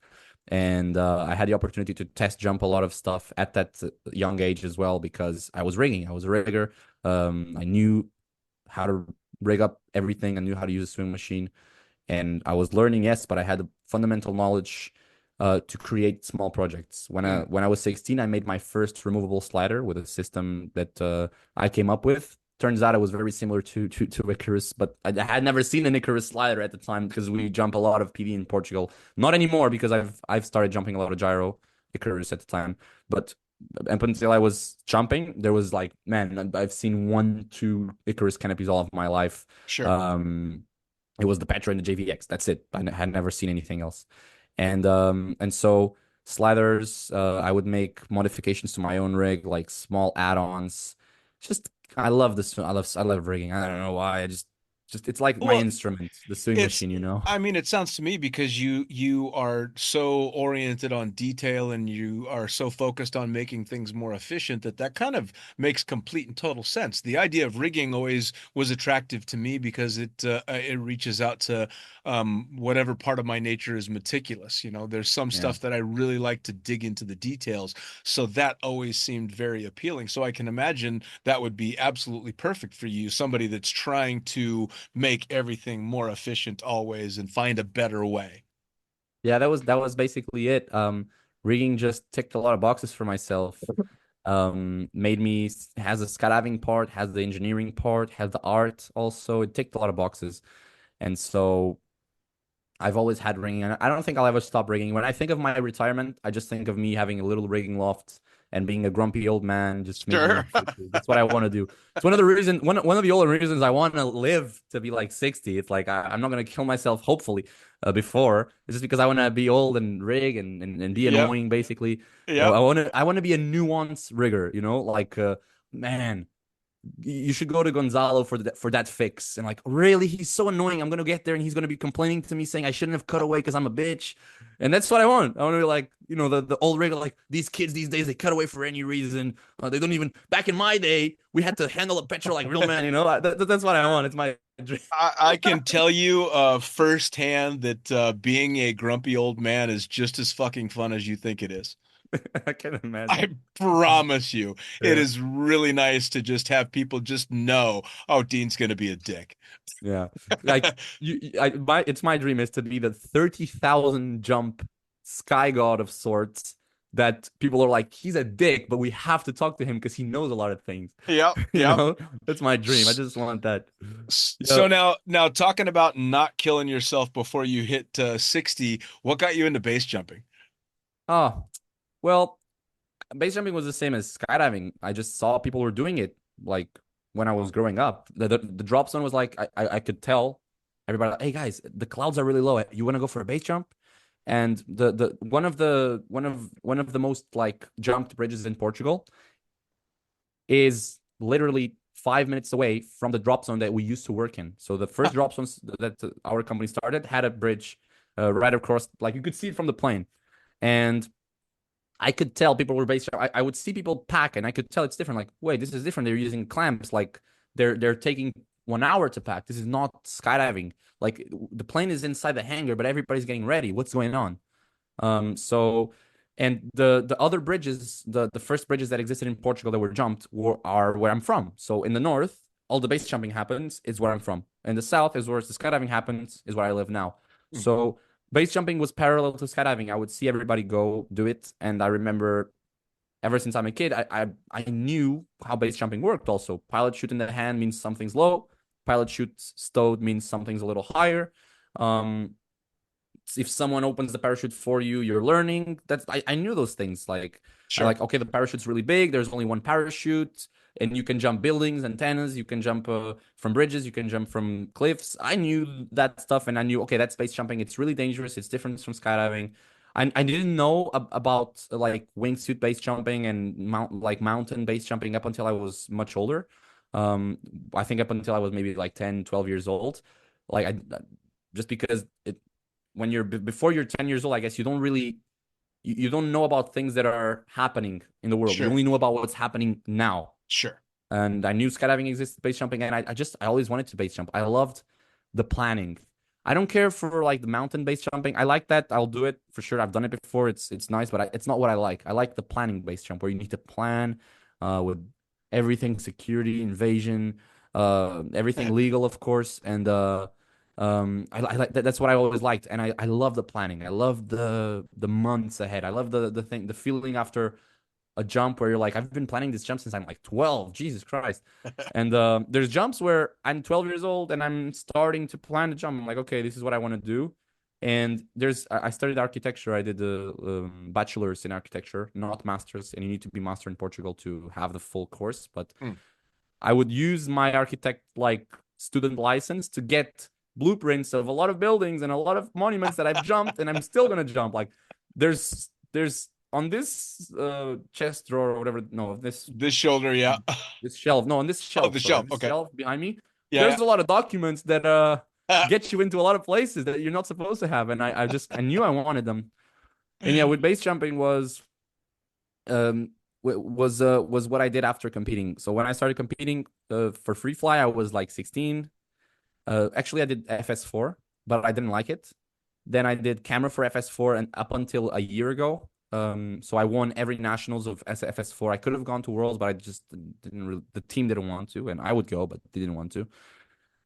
And I had the opportunity to test jump a lot of stuff at that young age as well because I was rigging. I was a rigger. I knew how to rig up everything. I knew how to use a swing machine, and I was learning, yes, but I had the fundamental knowledge to create small projects. When I was 16, I made my first removable slider with a system that I came up with. Turns out it was very similar to Icarus, but I had never seen an Icarus slider at the time because we jump a lot of PV in Portugal. Not anymore because I've started jumping a lot of gyro Icarus at the time. But up until I was jumping, there was like, man, I've seen 1, 2 Icarus canopies all of my life. Sure. It was the Petra and the JVX. That's it. I had never seen anything else. And so sliders, I would make modifications to my own rig, like small add-ons. Just I love this. I love rigging. I don't know why. I just it's like my Well, instrument, the swing it's, machine, you know. I mean, it sounds to me because you are so oriented on detail and you are so focused on making things more efficient that kind of makes complete and total sense. The idea of rigging always was attractive to me because it reaches out to whatever part of my nature is meticulous. You know, there's some Yeah. stuff that I really like to dig into the details, so that always seemed very appealing. So I can imagine that would be absolutely perfect for you, somebody that's trying to make everything more efficient always and find a better way. Yeah, that was basically it. Rigging just ticked a lot of boxes for myself. Made me has a skydiving part, has the engineering part, has the art also. It ticked a lot of boxes. And so I've always had rigging, and I don't think I'll ever stop rigging. When I think of my retirement, I just think of me having a little rigging loft and being a grumpy old man, just making Sure. up pictures. That's what I want to do. It's one of the only reasons I want to live to be like 60. It's like I'm not gonna kill myself, hopefully, before. It's just because I want to be old and rig and be Yep. annoying, basically. Yep. I want to be a nuanced rigger, you know, like man, you should go to Gonzalo for that fix. And like, really, he's so annoying. I'm gonna get there and he's gonna be complaining to me saying I shouldn't have cut away because I'm a bitch. And that's what I want. I want to be like, you know, the old rigger, like these kids these days, they cut away for any reason. They don't even. Back in my day, we had to handle a petrol like real men. You know, that's what I want. It's my dream. I can tell you firsthand that being a grumpy old man is just as fucking fun as you think it is. I can I imagine. promise you, it Yeah. is really nice to just have people just know, oh, Dean's gonna be a dick. Yeah, like it's my dream is to be the 30,000 jump sky god of sorts that people are like, he's a dick, but we have to talk to him because he knows a lot of things. Yep, You yep. know, that's my dream. I just want that. So Yeah. now talking about not killing yourself before you hit 60, what got you into base jumping? Oh, well, base jumping was the same as skydiving. I just saw people were doing it like when I was growing up. The drop zone was like I could tell everybody, hey guys, the clouds are really low. You want to go for a base jump? And the one of the most like jumped bridges in Portugal is literally 5 minutes away from the drop zone that we used to work in. So the first drop zones that our company started had a bridge right across, like you could see it from the plane. And I could tell people were based. I would see people pack, and I could tell it's different. Like, wait, this is different. They're using clamps. Like, they're taking 1 hour to pack. This is not skydiving. Like, the plane is inside the hangar, but everybody's getting ready. What's going on? So, and the other bridges, the first bridges that existed in Portugal that were jumped are where I'm from. So in the north, all the base jumping happens is where I'm from. In the south is where the skydiving happens, is where I live now. So base jumping was parallel to skydiving. I would see everybody go do it, and I remember ever since I'm a kid, I knew how base jumping worked. Also, pilot chute in the hand means something's low. Pilot chute stowed means something's a little higher. If someone opens the parachute for you, you're learning. I knew those things. Like, Sure. like, okay, the parachute's really big. There's only one parachute, and you can jump buildings, antennas. You can jump from bridges. You can jump from cliffs. I knew that stuff, and I knew, okay, that's base jumping. It's really dangerous. It's different from skydiving. I didn't know about like wingsuit base jumping and mountain base jumping up until I was much older. I think up until I was maybe like 10, 12 years old. Like just because when you're before you're 10 years old, I guess you don't really you don't know about things that are happening in the world. Sure. You only know about what's happening now. Sure. And I knew skydiving existed, base jumping, and I always wanted to base jump. I loved the planning. I don't care for like the mountain base jumping. I like that. I'll do it for sure. I've done it before. It's nice, but it's not what I like. I like the planning base jump where you need to plan with everything, security, invasion, everything legal, of course. And I like that. That's what I always liked. And I love the planning. I love the months ahead. I love the feeling after a jump where you're like, I've been planning this jump since I'm like 12. Jesus Christ. And there's jumps where I'm 12 years old and I'm starting to plan the jump. I'm like, okay, this is what I want to do. And I studied architecture. I did the bachelor's in architecture, not master's. And you need to be master in Portugal to have the full course. But I would use my architect like student license to get blueprints of a lot of buildings and a lot of monuments that I've jumped, and I'm still gonna jump. Like there's on this chest drawer or whatever. No, this shoulder, yeah. This shelf. No, on this shelf. Oh, the shelf. This Okay. shelf behind me. Yeah. There's a lot of documents that get you into a lot of places that you're not supposed to have, and I knew I wanted them. And yeah, with base jumping was what I did after competing. So when I started competing for free fly, I was like 16. Actually, I did FS4, but I didn't like it. Then I did camera for FS4, and up until a year ago, so I won every nationals of FS4. I could have gone to Worlds, but I just didn't really, the team didn't want to, and I would go, but they didn't want to.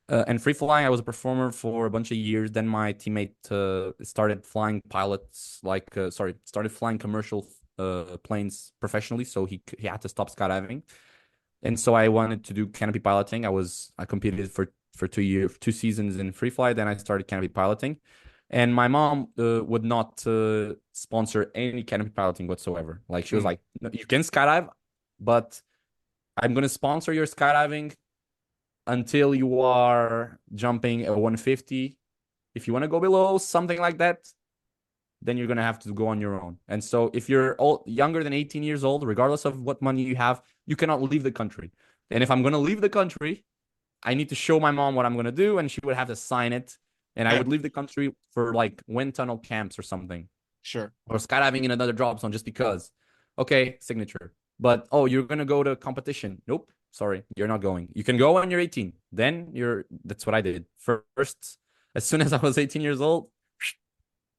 And free flying, I was a performer for a bunch of years. Then my teammate started flying pilots, started flying commercial planes professionally, so he had to stop skydiving. And so I wanted to do canopy piloting. I competed for 2 seasons in free fly. Then I started canopy piloting, and my mom would not sponsor any canopy piloting whatsoever. Like she was like, no, you can skydive, but I'm going to sponsor your skydiving until you are jumping a 150. If you want to go below something like that, then you're going to have to go on your own. And so if you're younger than 18 years old, regardless of what money you have, you cannot leave the country. And if I'm going to leave the country, I need to show my mom what I'm going to do, and she would have to sign it. And I would leave the country for like wind tunnel camps or something. Sure. Or skydiving in another drop zone just because. Okay, signature. But, you're going to go to competition. Nope. Sorry, you're not going. You can go when you're 18. Then that's what I did. First, as soon as I was 18 years old,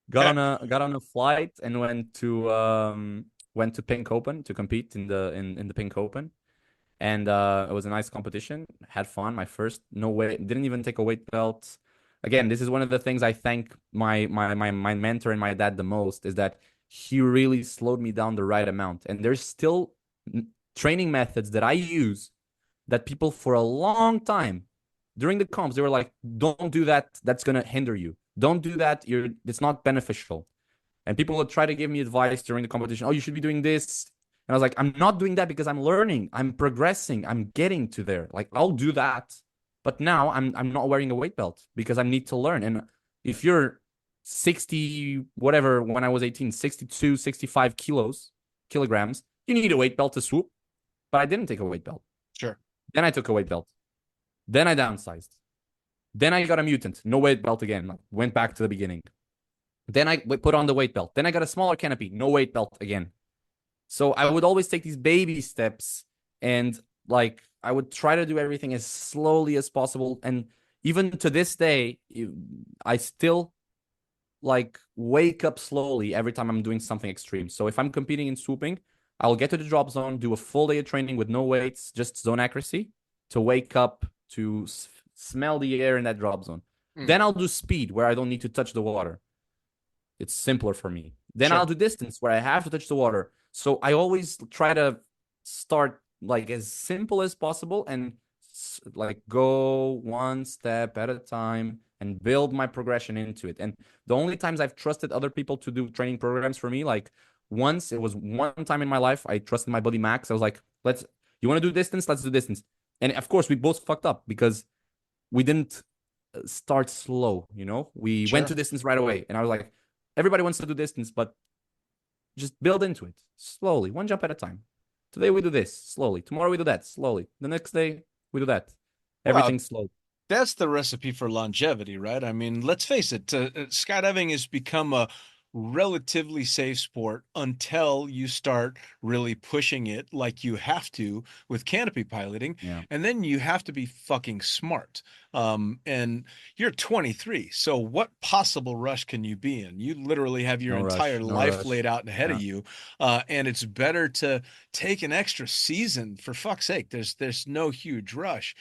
got on a flight and went to Pink Open to compete in the Pink Open. And it was a nice competition. Had fun. My first, no way, didn't even take a weight belt. Again, this is one of the things I thank my mentor and my dad the most, is that he really slowed me down the right amount. And there's still training methods that I use that people for a long time during the comps, they were like, don't do that. That's going to hinder you. Don't do that. It's not beneficial. And people would try to give me advice during the competition. Oh, you should be doing this. And I was like, I'm not doing that because I'm learning. I'm progressing. I'm getting to there. Like, I'll do that. But now I'm not wearing a weight belt because I need to learn. And if you're 60, whatever, when I was 18, 62, 65 kilograms, you need a weight belt to swoop. But I didn't take a weight belt. Sure. Then I took a weight belt. Then I downsized. Then I got a mutant. No weight belt again. Went back to the beginning. Then I put on the weight belt. Then I got a smaller canopy. No weight belt again. So I would always take these baby steps, and like I would try to do everything as slowly as possible. And even to this day, I still like wake up slowly every time I'm doing something extreme. So if I'm competing in swooping, I'll get to the drop zone, do a full day of training with no weights, just zone accuracy, to wake up to smell the air in that drop zone. Mm. Then I'll do speed where I don't need to touch the water. It's simpler for me. Then Sure. I'll do distance where I have to touch the water. So I always try to start like as simple as possible and like go one step at a time and build my progression into it. And the only times I've trusted other people to do training programs for me, like once it was one time in my life, I trusted my buddy Max. I was like, you want to do distance? Let's do distance. And of course, we both fucked up because we didn't start slow, you know? We went to distance right away. And I was like, everybody wants to do distance, but just build into it slowly, one jump at a time. Today we do this slowly. Tomorrow we do that slowly. The next day we do that. Everything's slow. That's the recipe for longevity, right? I mean, let's face it, skydiving has become a relatively safe sport until you start really pushing it like you have to with canopy piloting. Yeah. And then you have to be fucking smart. And you're 23. So what possible rush can you be in? You literally have your entire life laid out ahead of you. And it's better to take an extra season, for fuck's sake. There's no huge rush,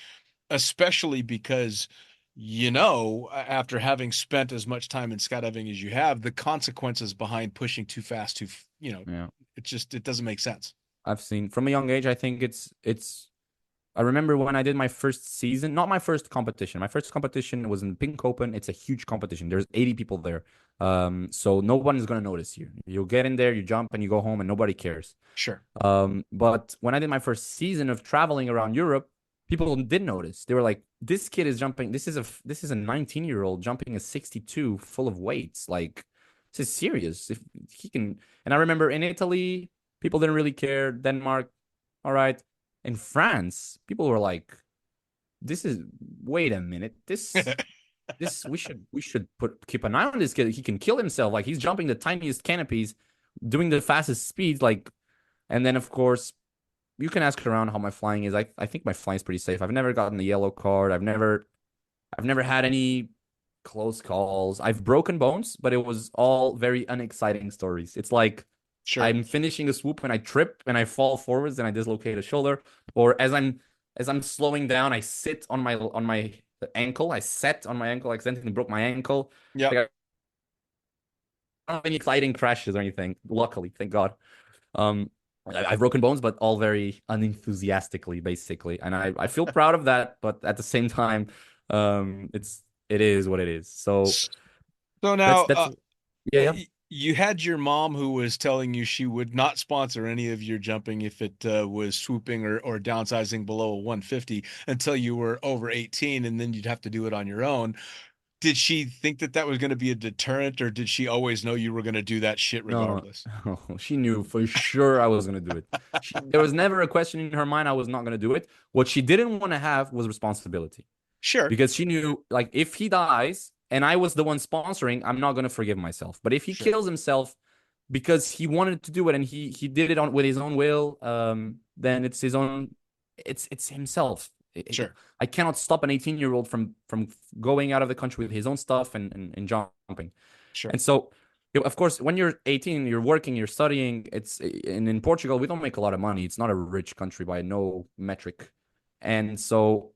especially because, you know, after having spent as much time in skydiving as you have, the consequences behind pushing too fast, it doesn't make sense. I've seen from a young age. I think I remember when I did my first season, not my first competition. My first competition was in Pink Open. It's a huge competition. There's 80 people there. So no one is going to notice you. You'll get in there, you jump and you go home and nobody cares. Sure. But when I did my first season of traveling around Europe, people did notice. They were like, this kid is jumping. This is a 19-year-old jumping a 62 full of weights. Like, this is serious. If he can. And I remember in Italy, people didn't really care. Denmark, all right. In France, people were like, wait a minute. This we should keep an eye on this kid. He can kill himself. Like, he's jumping the tiniest canopies, doing the fastest speeds. Like, and then of course, you can ask around how my flying is. I think my flying is pretty safe. I've never gotten the yellow card. I've never had any close calls. I've broken bones, but it was all very unexciting stories. It's like, I'm finishing a swoop and I trip and I fall forwards and I dislocate a shoulder. Or as I'm slowing down, I sit on my ankle. I sat on my ankle, accidentally broke my ankle. Yeah. Like, I don't have any exciting crashes or anything. Luckily, thank God. I've broken bones, but all very unenthusiastically, basically. And I feel proud of that, but at the same time, it is what it is. So now, yeah. You had your mom who was telling you she would not sponsor any of your jumping if it was swooping or downsizing below a 150 until you were over 18, and then you'd have to do it on your own. Did she think that was going to be a deterrent, or did she always know you were going to do that shit regardless? No, she knew for sure I was going to do it. There was never a question in her mind I was not going to do it. What she didn't want to have was responsibility. Sure. Because she knew, like, if he dies and I was the one sponsoring, I'm not going to forgive myself. But if he kills himself because he wanted to do it and he did it with his own will, then it's his own, it's himself. Sure. I cannot stop an 18-year-old from going out of the country with his own stuff and jumping. Sure. And so, of course, when you're 18, you're working, you're studying. And in Portugal, we don't make a lot of money. It's not a rich country by no metric. And so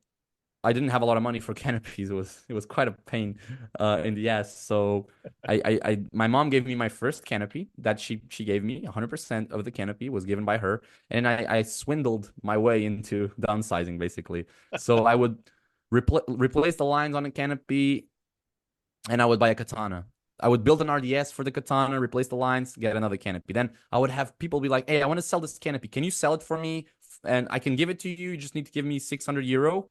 I didn't have a lot of money for canopies. It was quite a pain in the ass. So my mom gave me my first canopy that she gave me. 100% of the canopy was given by her, and I swindled my way into downsizing basically. So I would replace the lines on the canopy, and I would buy a katana. I would build an RDS for the katana, replace the lines, get another canopy. Then I would have people be like, "Hey, I want to sell this canopy. Can you sell it for me? And I can give it to you. You just need to give me 600 euro."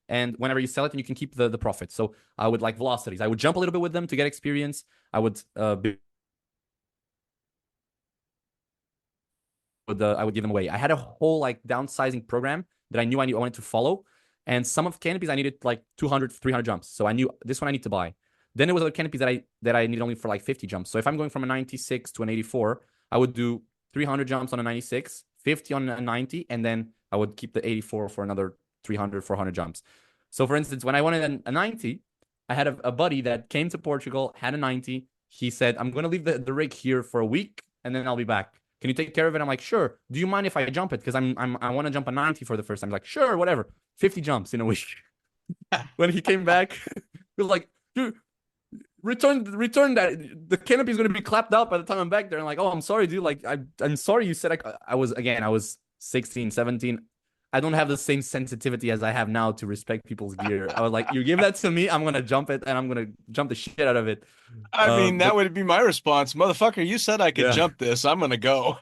And whenever you sell it, and you can keep the profit. So I would like velocities. I would jump a little bit with them to get experience. I would I would give them away. I had a whole like downsizing program that I knew I wanted to follow. And some of canopies I needed like 200, 300 jumps. So I knew this one I need to buy. Then there was other canopies that I need only for like 50 jumps. So if I'm going from a 96 to an 84, I would do 300 jumps on a 96, 50 on a 90, and then I would keep the 84 for another 300, 400 jumps. So for instance, when I wanted a 90, I had a buddy that came to Portugal, had a 90. He said, I'm going to leave the rig here for a week and then I'll be back. can you take care of it? I'm like, sure. Do you mind if I jump it? Because I want to jump a 90 for the first time. He's like, sure, whatever. 50 jumps in a week. When he came back, he was like, dude, return that. The canopy is going to be clapped out by the time I'm back there. And like, oh, I'm sorry, dude. Like, I'm sorry you said I was 16, 17. I don't have the same sensitivity as I have now to respect people's gear. I was like, you give that to me, I'm gonna jump it, and I'm gonna jump the shit out of it. I mean, that But would be my response. Motherfucker, you said I could yeah, jump this. I'm gonna go.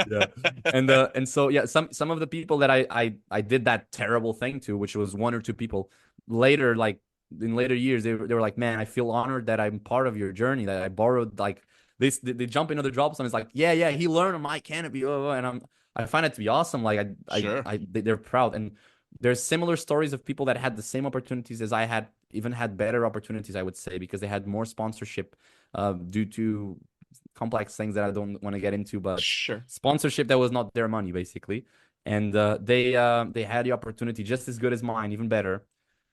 yeah, and so yeah, some of the people that I did that terrible thing to, which was one or two people later, like in later years, they were like, man, I feel honored that I'm part of your journey, that I borrowed like this. They jump into the drops, and it's like, yeah, he learned on my canopy, and I find it to be awesome. Like Sure. they're proud, and there's similar stories of people that had the same opportunities as I had, even had better opportunities, I would say, because they had more sponsorship, due to complex things that I don't want to get into, but Sure. sponsorship that was not their money basically, and they had the opportunity just as good as mine, even better,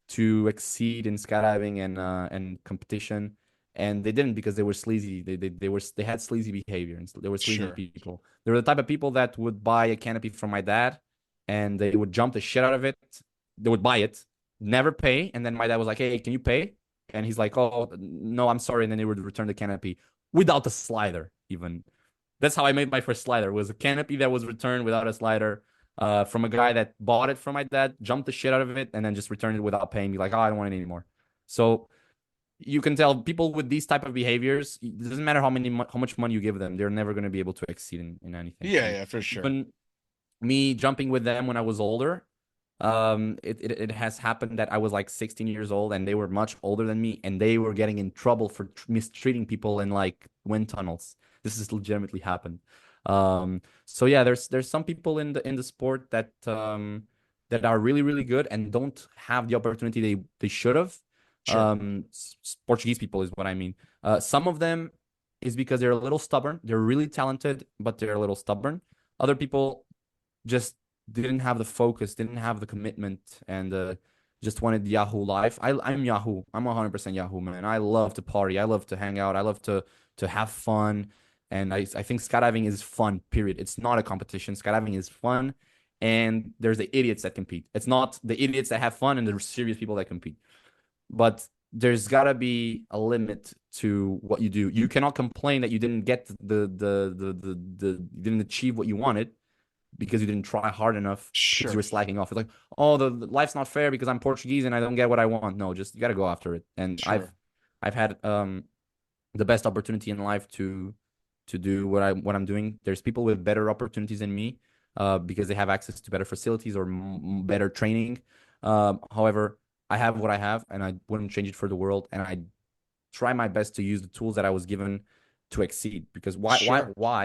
to exceed in skydiving and competition, and they didn't because they were sleazy. They had sleazy behavior, and they were sleazy Sure. people. They were the type of people that would buy a canopy from my dad, and they would jump the shit out of it. They would buy it, never pay, and then my dad was like, "Hey, can you pay?" And he's like, "Oh, no, I'm sorry." And then they would return the canopy without the slider. Even that's how I made my first slider. Was a canopy that was returned without a slider. From a guy that bought it from my dad, jumped the shit out of it, and then just returned it without paying me. Like, oh, I don't want it anymore. So you can tell people with these type of behaviors, it doesn't matter how much money you give them, they're never going to be able to exceed in anything. Yeah, for sure. Even me jumping with them when I was older, it has happened that I was like 16 years old and they were much older than me, and they were getting in trouble for mistreating people in like wind tunnels. This has legitimately happened. So yeah, there's some people in the sport that that are really really good and don't have the opportunity they should have. Sure. Portuguese people is what I mean. Some of them is because they're a little stubborn. They're really talented, but they're a little stubborn. Other people just didn't have the focus, didn't have the commitment, and just wanted Yahoo life. I'm Yahoo. I'm 100% Yahoo, man. I love to party. I love to hang out. I love to have fun. And I think skydiving is fun, period. It's not a competition. Skydiving is fun. And there's the idiots that compete. It's not the idiots that have fun and the serious people that compete. But there's gotta be a limit to what you do. You cannot complain that you didn't get you didn't achieve what you wanted because you didn't try hard enough, Sure. because you were slacking off. It's like, oh, the life's not fair because I'm Portuguese and I don't get what I want. No, just you gotta go after it. And Sure. I've had the best opportunity in life to do what I'm doing. There's people with better opportunities than me, because they have access to better facilities or better training. However, I have what I have, and I wouldn't change it for the world. And I try my best to use the tools that I was given to exceed. Because why?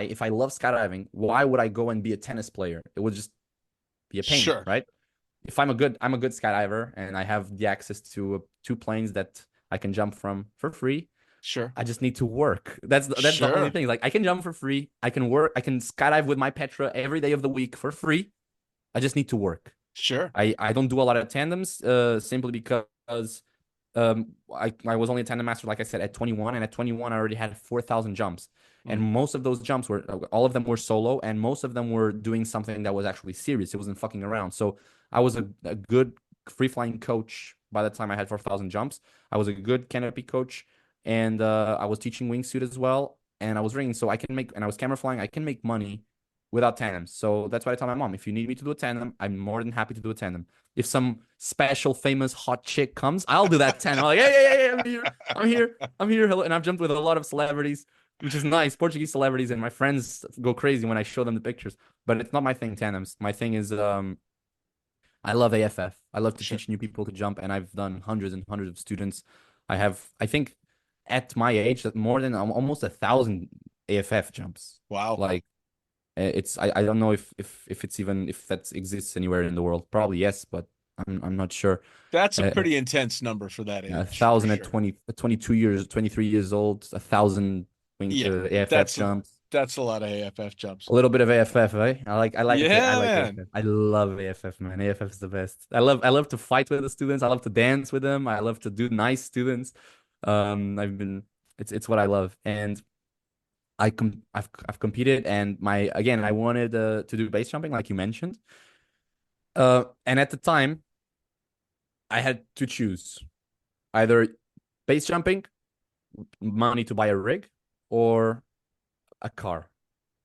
If I love skydiving, why would I go and be a tennis player? It would just be a pain, Sure. right? If I'm a good skydiver, and I have the access to two planes that I can jump from for free. Sure. I just need to work. That's the only Sure. thing. Like, I can jump for free. I can work. I can skydive with my Petra every day of the week for free. I just need to work. Sure. I don't do a lot of tandems, simply because I was only a tandem master, like I said, at 21, and at 21 I already had 4,000 jumps, and most of those jumps were, all of them were solo, and most of them were doing something that was actually serious. It wasn't fucking around. So I was a good free flying coach by the time I had 4,000 jumps. I was a good canopy coach, and I was teaching wingsuit as well, and I was ringing, so I can make, and I was camera flying. I can make money without tandems. So that's what I tell my mom. If you need me to do a tandem, I'm more than happy to do a tandem. If some special famous hot chick comes, I'll do that tandem. I'm like, hey, I'm here. Hello. And I've jumped with a lot of celebrities, which is nice. Portuguese celebrities, and my friends go crazy when I show them the pictures. But it's not my thing, tandems. My thing is, I love AFF. I love to teach new people to jump, and I've done hundreds and hundreds of students. I think at my age, that more than almost 1,000 AFF jumps. Wow. Like, I don't know if it's even, if that exists anywhere in the world. Probably yes, but I'm not sure. That's a pretty intense number for that age. 1,000 at sure. 22 years, 23 years old, 1,000 AFF jumps. That's a lot of AFF jumps. A little bit of AFF, eh? I like Yeah, man. AFF. I love AFF, man. AFF is the best. I love to fight with the students. I love to dance with them. I love to do nice students. It's what I love. And I've competed, and I wanted to do base jumping like you mentioned. And at the time, I had to choose either base jumping, money to buy a rig, or a car.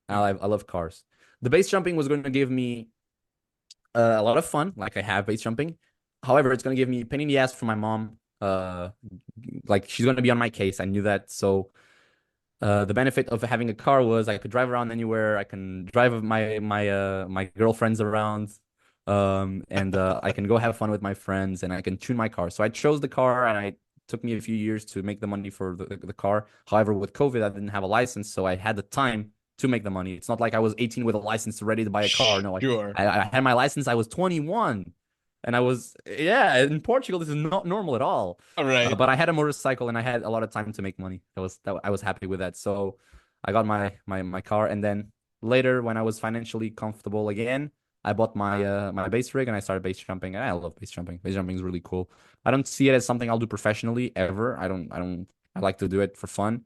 I love cars. The base jumping was going to give me a lot of fun, like I have base jumping. However, it's going to give me a pain in the ass for my mom. Like she's going to be on my case. I knew that. So the benefit of having a car was I could drive around anywhere. I can drive my girlfriends around, and I can go have fun with my friends, and I can tune my car. So I chose the car, and it took me a few years to make the money for the car. However, with COVID, I didn't have a license, so I had the time to make the money. It's not like I was 18 with a license ready to buy a car. No, Sure. I had my license. I was 21. And I was, yeah, in Portugal, this is not normal at all. All right. But I had a motorcycle and I had a lot of time to make money. I was happy with that. So I got my car, and then later when I was financially comfortable again, I bought my base rig and I started base jumping. And I love base jumping. Base jumping is really cool. I don't see it as something I'll do professionally ever. I like to do it for fun.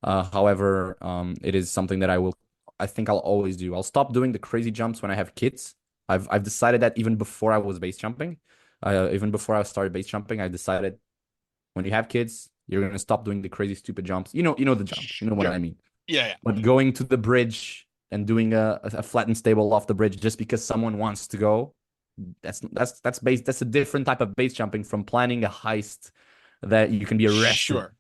However, it is something that I think I'll always do. I'll stop doing the crazy jumps when I have kids. I've decided that even before I was base jumping, even before I started base jumping, I decided when you have kids, you're gonna stop doing the crazy stupid jumps. You know the jumps. You know what I mean. Yeah. But going to the bridge and doing a flattened stable off the bridge just because someone wants to go, that's a different type of base jumping from planning a heist that you can be arrested. Sure.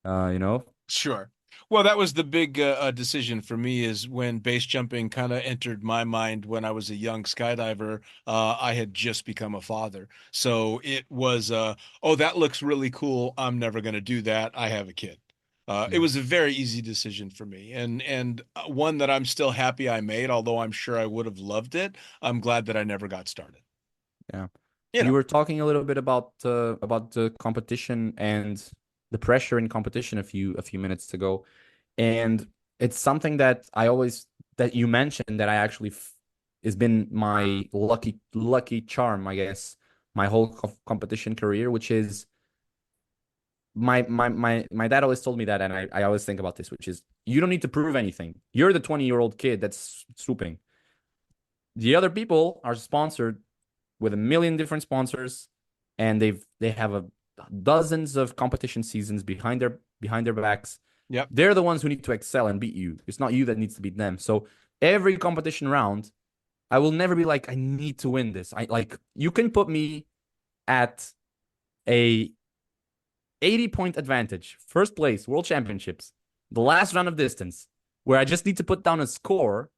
You know. Sure. Well, that was the big decision for me is when base jumping kind of entered my mind when I was a young skydiver. I had just become a father. So it was, oh, that looks really cool. I'm never going to do that. I have a kid. It was a very easy decision for me, and one that I'm still happy I made, although I'm sure I would have loved it. I'm glad that I never got started. Yeah. You know. You were talking a little bit about the competition and the pressure in competition a few minutes ago, and it's something that you mentioned that I actually has been my lucky charm, I guess, my whole competition career, which is my dad always told me that, and I always think about this, which is you don't need to prove anything. You're the 20-year-old kid that's swooping. The other people are sponsored with a million different sponsors, and they have dozens of competition seasons behind their backs. Yep. They're the ones who need to excel and beat you. It's not you that needs to beat them. So every competition round, I will never be like, I need to win this. You can put me at a 80-point advantage, first place, world championships, the last round of distance, where I just need to put down a score,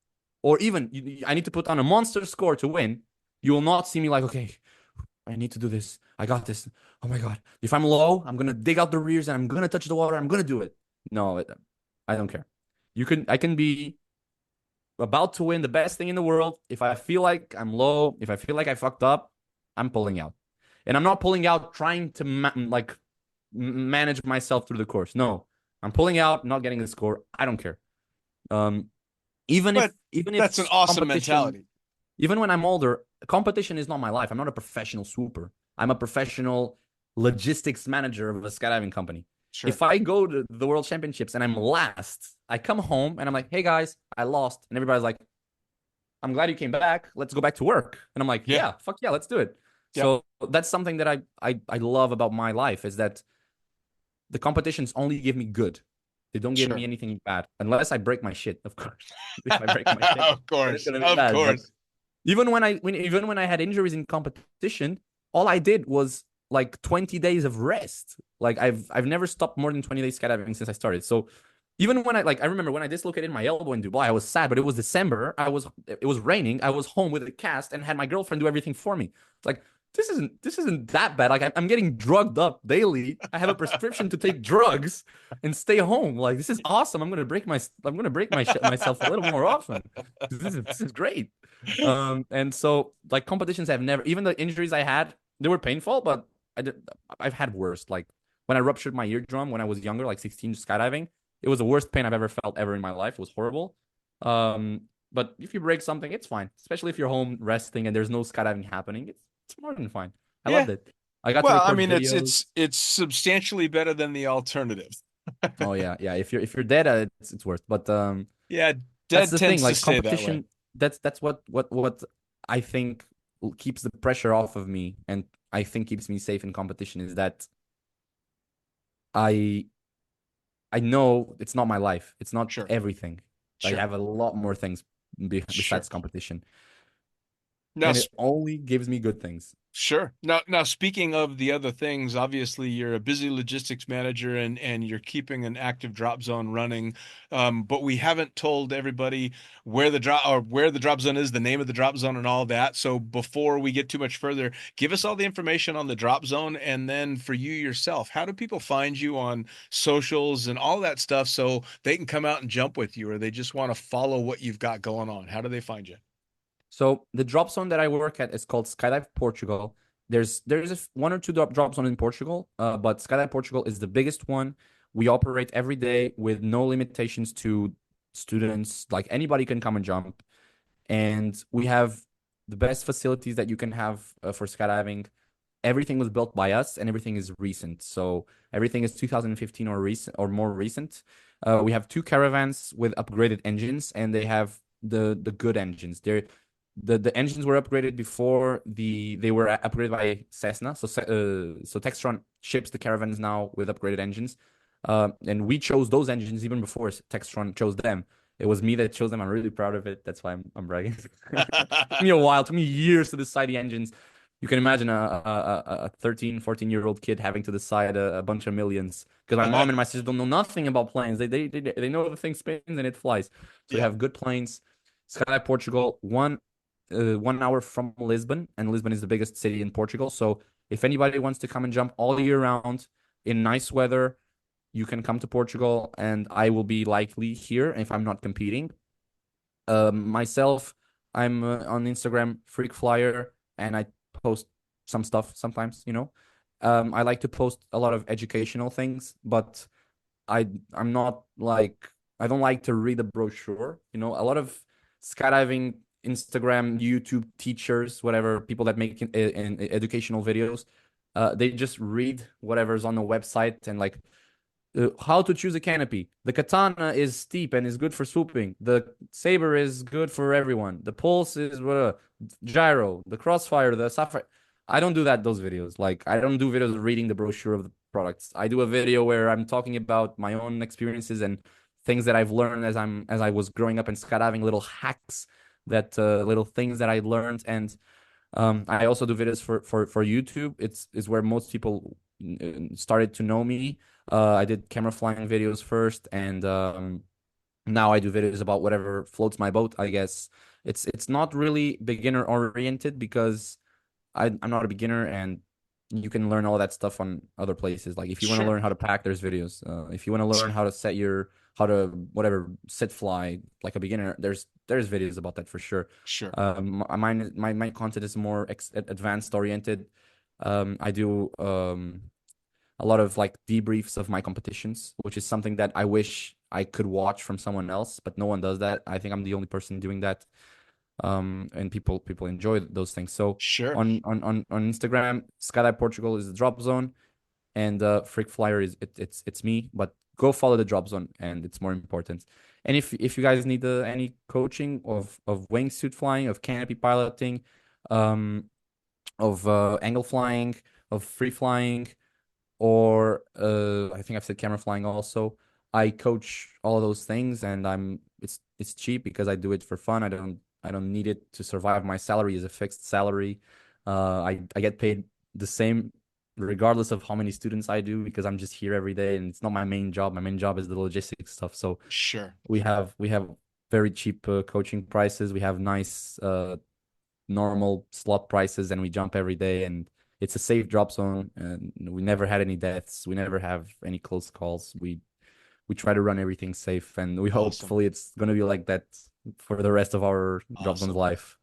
or even I need to put down a monster score to win. You will not see me like, okay, I need to do this. I got this. Oh my God. If I'm low, I'm going to dig out the rears and I'm going to touch the water. I'm going to do it. No, I don't care. I can be about to win the best thing in the world. If I feel like I'm low, if I feel like I fucked up, I'm pulling out. And I'm not pulling out trying to manage myself through the course. No, I'm pulling out, not getting the score. I don't care. Even if that's an awesome mentality. Even when I'm older, competition is not my life. I'm not a professional swooper. I'm a professional logistics manager of a skydiving company. Sure. If I go to the World Championships and I'm last, I come home and I'm like, hey guys, I lost. And everybody's like, I'm glad you came back. Let's go back to work. And I'm like, yeah, fuck yeah, let's do it. Yeah. So that's something that I love about my life, is that the competitions only give me good. They don't give me anything bad, unless I break my shit, of course. If I break my shit, of course. But even when I had injuries in competition, all I did was like 20 days of rest. Like I've never stopped more than 20 days skydiving since I started. So even when I remember when I dislocated my elbow in Dubai, I was sad, but it was December. It was raining. I was home with a cast and had my girlfriend do everything for me. It's like, this isn't that bad. Like I'm getting drugged up daily. I have a prescription to take drugs and stay home. Like, this is awesome. I'm gonna break myself a little more often. This is great. And so like competitions have never, even the injuries I had, they were painful, but I've had worse. Like when I ruptured my eardrum when I was younger, like 16, skydiving, it was the worst pain I've ever felt in my life. It was horrible. But if you break something, it's fine. Especially if you're home resting and there's no skydiving happening. It's more than fine. I loved it. I got to record videos. It's substantially better than the alternative. Oh yeah, yeah. If you're dead, it's worth. But Yeah, that's dead the thing. tends to Like stay that way. competition, that's what I think keeps the pressure off of me, and I think keeps me safe in competition is that I I know it's not my life. It's not Sure, everything. I sure, have a lot more things sure. besides competition, Now, and it only gives me good things. sure. Now, speaking of the other things, obviously you're a busy logistics manager and you're keeping an active drop zone running. But we haven't told everybody where the drop zone is, the name of the drop zone, and all that. So before we get too much further, give us all the information on the drop zone, and then for you yourself, how do people find you on socials and all that stuff so they can come out and jump with you, or they just want to follow what you've got going on? How do they find you? So the drop zone that I work at is called Skydive Portugal. There's one or two drop zone in Portugal, but Skydive Portugal is the biggest one. We operate every day with no limitations to students. Like anybody can come and jump, and we have the best facilities that you can have for skydiving. Everything was built by us, and everything is recent. So everything is 2015 or recent or more recent. We have two caravans with upgraded engines, and they have the good engines. The engines were upgraded before they were upgraded by Cessna. So Textron ships the caravans now with upgraded engines, and we chose those engines even before Textron chose them. It was me that chose them. I'm really proud of it. That's why I'm bragging. Took me a while. Took me years to decide the engines. You can imagine a 13, 14-year-old kid having to decide a bunch of millions because my mom and my sister don't know nothing about planes. They know the thing spins and it flies. So we Yeah. have good planes. Skydive Portugal, 1 hour from Lisbon, and Lisbon is the biggest city in Portugal. So if anybody wants to come and jump all year round in nice weather, you can come to Portugal, and I will be likely here if I'm not competing. Myself, I'm on Instagram, Freak Flyer, and I post some stuff sometimes. I like to post a lot of educational things, but I'm not like I don't like to read a brochure. A lot of skydiving Instagram, YouTube teachers, whatever people that make educational videos, they just read whatever's on the website and like how to choose a canopy. The katana is steep and is good for swooping. The saber is good for everyone. The pulse is gyro. The crossfire, the sapphire. I don't do those videos. Like I don't do videos reading the brochure of the products. I do a video where I'm talking about my own experiences and things that I've learned as I was growing up in skydiving, little hacks that little things that I learned. And I also do videos for YouTube. It's where most people started to know me. I did camera flying videos first, and now I do videos about whatever floats my boat. I guess it's not really beginner oriented because I'm not a beginner, and you can learn all that stuff on other places. Like if you want to Sure. learn how to pack, there's videos. If you want to learn how to how to whatever sit fly like a beginner, there's videos about that for sure. Sure. My content is more advanced oriented. I do a lot of like debriefs of my competitions, which is something that I wish I could watch from someone else, but no one does that. I think I'm the only person doing that. And people enjoy those things. So Sure. on Instagram, Skydive Portugal is the drop zone, and Freak Flyer is it's me. But go follow the drop zone, and it's more important. And if you guys need any coaching of wingsuit flying, of canopy piloting, um, of angle flying, of free flying, or I think I've said camera flying also. I coach all of those things, and it's cheap because I do it for fun. I don't need it to survive. My salary is a fixed salary. I get paid the same regardless of how many students I do because I'm just here every day, and it's not my main job. My main job is the logistics stuff. So Sure. we have very cheap coaching prices. We have nice normal slot prices, and we jump every day, and it's a safe drop zone, and we never had any deaths. We never have any close calls. We try to run everything safe, and we Awesome. hopefully it's gonna be like that for the rest of our drop zone's Awesome. life.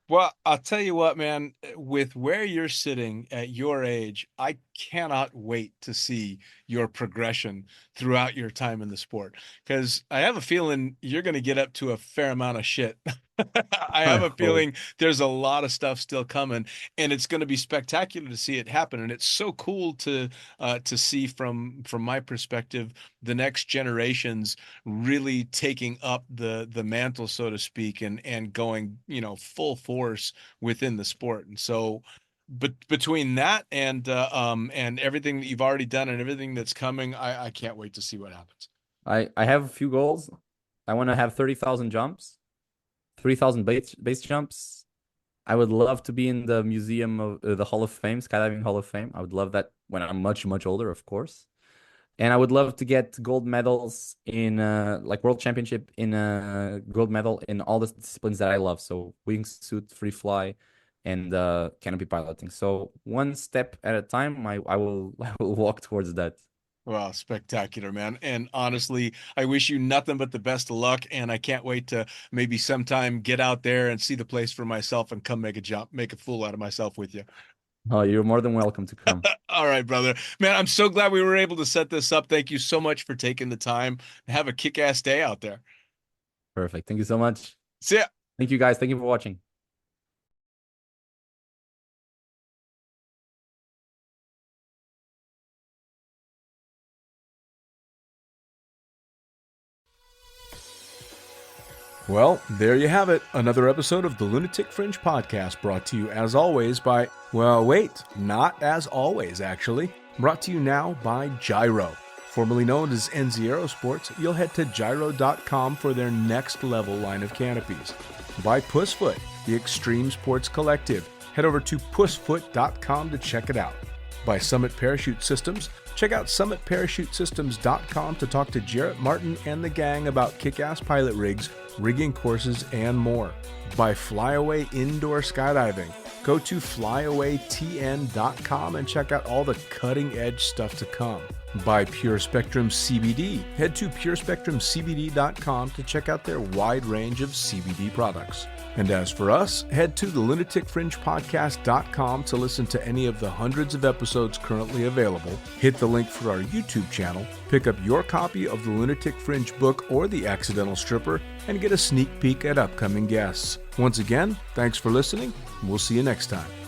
Well, I'll tell you what, man, with where you're sitting at your age, I cannot wait to see your progression throughout your time in the sport, because I have a feeling you're going to get up to a fair amount of shit. I have a feeling there's a lot of stuff still coming, and it's going to be spectacular to see it happen. And it's so cool to see from my perspective the next generations really taking up the mantle, so to speak, and going, you know, full force within the sport. And so, but between that and everything that you've already done and everything that's coming, I can't wait to see what happens. I have a few goals. I want to have 30,000 jumps, 3,000 base jumps. I would love to be in the museum of the Hall of Fame, Skydiving Hall of Fame. I would love that when I'm much, much older, of course. And I would love to get gold medals in like World Championship in gold medal in all the disciplines that I love. So wingsuit, free fly, and canopy piloting. So one step at a time, I will walk towards that. Well, spectacular, man. And honestly, I wish you nothing but the best of luck. And I can't wait to maybe sometime get out there and see the place for myself and come make a jump, make a fool out of myself with you. Oh, you're more than welcome to come. All right, brother. Man, I'm so glad we were able to set this up. Thank you so much for taking the time. Have a kick-ass day out there. Perfect. Thank you so much. See ya. Thank you, guys. Thank you for watching. Well, there you have it. Another episode of the Lunatic Fringe podcast brought to you as always by, well, wait, not as always, actually. Brought to you now by Gyro. Formerly known as NZ Aerosports, you'll head to gyro.com for their next level line of canopies. By Pussfoot, the Extreme Sports Collective. Head over to pussfoot.com to check it out. By Summit Parachute Systems, check out summitparachutesystems.com to talk to Jarrett Martin and the gang about kick-ass pilot rigs, rigging courses, and more. By Flyaway Indoor Skydiving, go to flyawaytn.com and check out all the cutting-edge stuff to come. By Pure Spectrum CBD, head to purespectrumcbd.com to check out their wide range of CBD products. And as for us, head to the lunaticfringepodcast.com to listen to any of the hundreds of episodes currently available, hit the link for our YouTube channel, pick up your copy of the Lunatic Fringe book or The Accidental Stripper, and get a sneak peek at upcoming guests. Once again, thanks for listening. We'll see you next time.